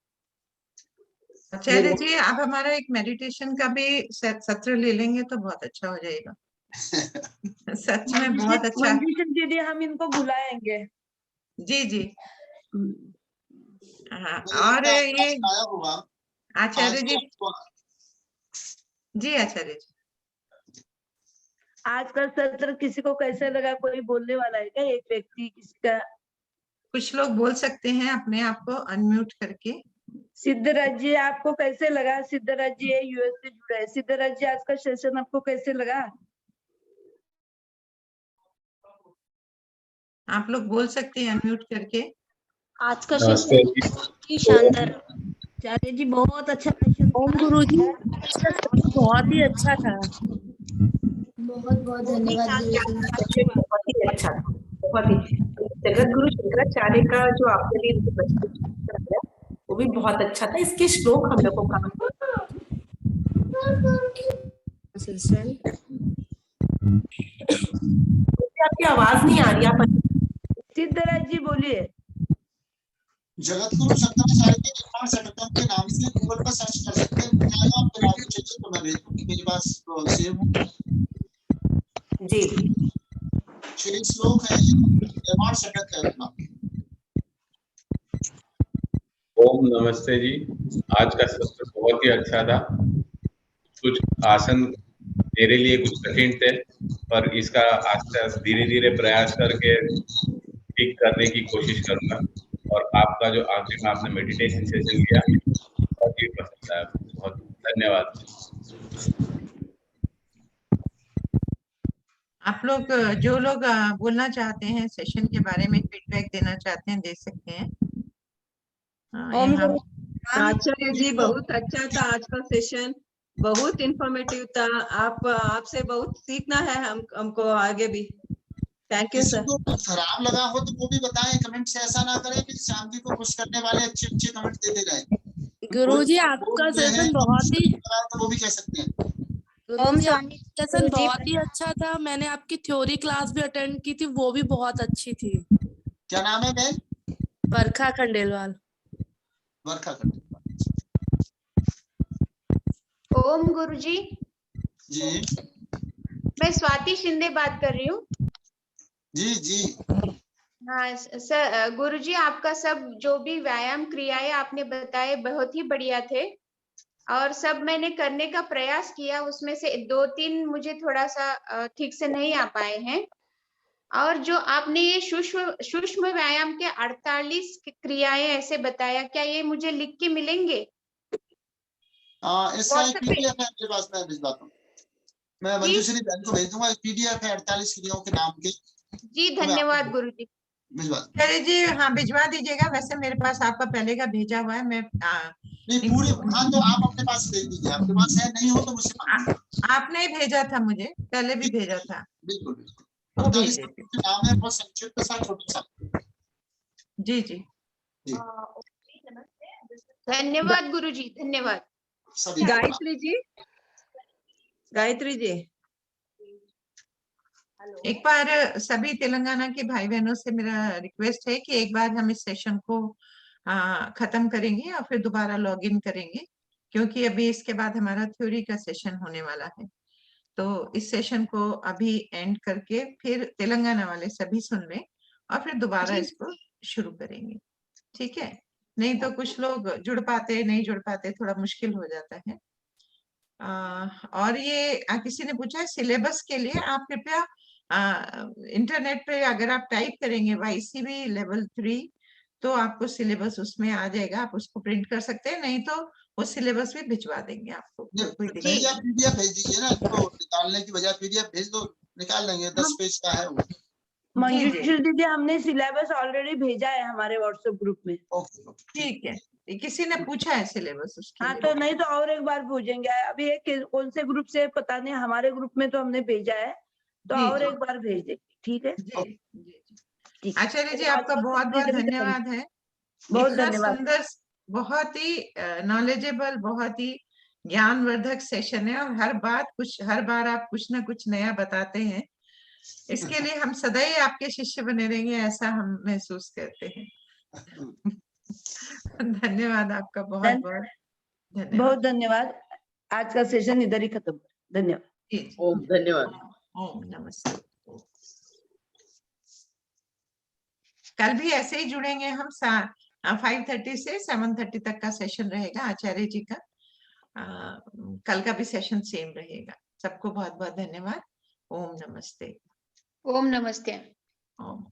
आचार्य जी, आप हमारा एक मेडिटेशन का भी सत्र ले लेंगे तो बहुत अच्छा हो जाएगा। सच में बहुत अच्छा। मंजूश्री दीदी, हम इनको बुलाएंगे। जी जी। हाँ, और ये आया हुआ आचार्य जी। जी आचार्य जी, आज का सत्र किसी को कैसे लगा? कोई बोलने वाला है क्या? एक व्यक्ति किसका? कुछ लोग बोल सकते हैं अपने आप को अनम्यूट करके। सिद्धराज जी, आपको कैसे लगा? सिद्धराज जी यूएस से जुड़े हैं। सिद्धराज जी, आज का सेशन आपको कैसे लगा? आप लोग बोल सकते हैं अनम्यूट करके। आज का सेशन बहुत ही शानदार। आचार्य जी बहुत अच्छा सेशन। ओम गुरु जी, बहुत ही अच्छा था। बहुत बहुत धन्यवाद गुरु। बहुत ही अच्छा, बहुत ही। जगत गुरु शंकराचार्य का जो आपके लिए बताया वो भी बहुत अच्छा था। इसके श्लोक हम लोग को काम आपकी आवाज नहीं आ रही, आप सिद्धराज जी बोलिए। जगतगुरु शंकराचार्य के निर्माण षटकम के नाम से गूगल पर सर्च कर सकते हैं, मिल आपके नाम को चाहिए तो मैं भेज दूंगी, मेरे पास तो सेव जी। 6 श्लोक है, निर्माण षटक है अपना। ओम नमस्ते जी। आज का सत्र बहुत ही अच्छा था। कुछ आसन मेरे लिए कुछ कठिन थे, पर इसका आस्ते आस्ते धीरे धीरे प्रयास करके ठीक करने की कोशिश करूंगा। और आपका जो आखिरी में आपने मेडिटेशन सेशन किया, बहुत ही पसंद आया। बहुत धन्यवाद। आप लोग जो लोग बोलना चाहते हैं, सेशन के बारे में फीडबैक देना चाहते हैं, दे सकते हैं। ओम यहाँ आचार्य जी बहुत अच्छा था आज का सेशन, बहुत इंफॉर्मेटिव था। आपसे बहुत सीखना है हमको आगे भी। थैंक यू किसी सर। को खराब लगा हो तो वो भी बताएं कमेंट से, ऐसा ना करें कि शाम जी को खुश करने वाले अच्छे अच्छे कमेंट देते रहे। गुरुजी कोई आपका बोल रहे हैं सेशन तो बहुत ही तो वो भी कह सकते हैं। गुरुजी आपका सेशन बहुत ही अच्छा था। मैंने आपकी थ्योरी क्लास भी अटेंड की थी, वो भी बहुत अच्छी थी। क्या नाम है बहन? बरखा खंडेलवाल। वर्षा खंडेलवाल ओम गुरुजी, जी। मैं स्वाति शिंदे बात कर रही हूँ। जी जी हाँ सर, गुरुजी आपका सब जो भी व्यायाम क्रियाएं आपने बताए बहुत ही बढ़िया थे, और सब मैंने करने का प्रयास किया। उसमें से 2-3 मुझे थोड़ा सा ठीक से नहीं आ पाए हैं। और जो आपने ये सूक्ष्म व्यायाम के 48 क्रियाएं ऐसे बताया, क्या ये मुझे लिख के मिलेंगे? इसका एक WhatsApp पे? पीडीएफ है मेरे पास, मैं भिजवाता हूँ। मैं जी मंजूश्री बहन को भेज दूंगा, एक पीडीएफ है 48 क्रियाओं के नाम के। जी, तो मैं धन्यवाद आपको गुरुजी। भिजवा दूंगा। चलिए जी, हाँ भिजवा दीजिएगा। वैसे मेरे पास आपका पहले का भेजा हुआ है। मैं नहीं पूरी, हाँ तो आप अपने पास भेज दीजिए, आपके पास है, नहीं हो तो मुझसे मांगिए। आपने ही भेजा था, मुझे पहले भी भेजा था, बिल्कुल बिल्कुल। वो भेज 48 देती हूँ। के नाम है, बहुत संक्षिप्त सा छोटा सा। जी जी। धन्यवाद गुरुजी, धन्यवाद। सभी को। गायत्री जी एक बार सभी तेलंगाना के भाई बहनों से मेरा रिक्वेस्ट है कि एक बार हम इस सेशन को खत्म करेंगे और फिर दोबारा लॉग इन करेंगे, क्योंकि अभी इसके बाद हमारा थ्योरी का सेशन होने वाला है। तो इस सेशन को अभी एंड करके फिर तेलंगाना वाले सभी सुन लें और फिर दोबारा इसको शुरू करेंगे, ठीक है? नहीं तो कुछ लोग जुड़ पाते, नहीं जुड़ पाते, थोड़ा मुश्किल हो जाता है। और ये किसी ने पूछा है सिलेबस के लिए, आप कृपया इंटरनेट पे अगर आप टाइप करेंगे YCB लेवल 3 तो आपको सिलेबस उसमें आ जाएगा, आप उसको प्रिंट कर सकते हैं, नहीं तो वो सिलेबस भी भिजवा देंगे आपको, कोई दिक्कत भैया पीडीएफ भेज दीजिए ना, तो निकालने की बजाय पीडीएफ भेज दो, निकाल लेंगे। 10 पेज का है वो। मंजूश्री दीदी हमने सिलेबस ऑलरेडी भेजा है हमारे व्हाट्सएप ग्रुप में। ओके ठीक है। किसी ने पूछा है सिलेबस उसके हाँ लिए? तो नहीं तो और एक बार पूछेंगे। अभी एक कौन से ग्रुप से पता नहीं, हमारे ग्रुप में तो हमने भेजा है, तो जी, और जी। एक बार भेज देंगे, ठीक है? जी जी। ठीक। आचार्य जी आपका बहुत बहुत धन्यवाद है। बहुत इतना धन्यवाद। सुंदर, बहुत ही नॉलेजेबल, बहुत ही ज्ञानवर्धक सेशन है, और हर बार आप कुछ ना कुछ नया बताते हैं। इसके लिए हम सदैव आपके शिष्य बने रहेंगे, ऐसा हम महसूस करते हैं। धन्यवाद आपका, बहुत बहुत धन्यवाद। बहुत धन्यवाद। आज का सेशन इधर ही खत्म। धन्यवाद। ओम धन्यवाद। ओम नमस्ते। कल भी ऐसे ही जुड़ेंगे हम 5:30 से 7:30 तक का सेशन रहेगा आचार्य जी का। कल का भी सेशन सेम रहेगा। सबको बहुत बहुत धन्यवाद। ओम नमस्ते। ओम नमस्ते। ओम।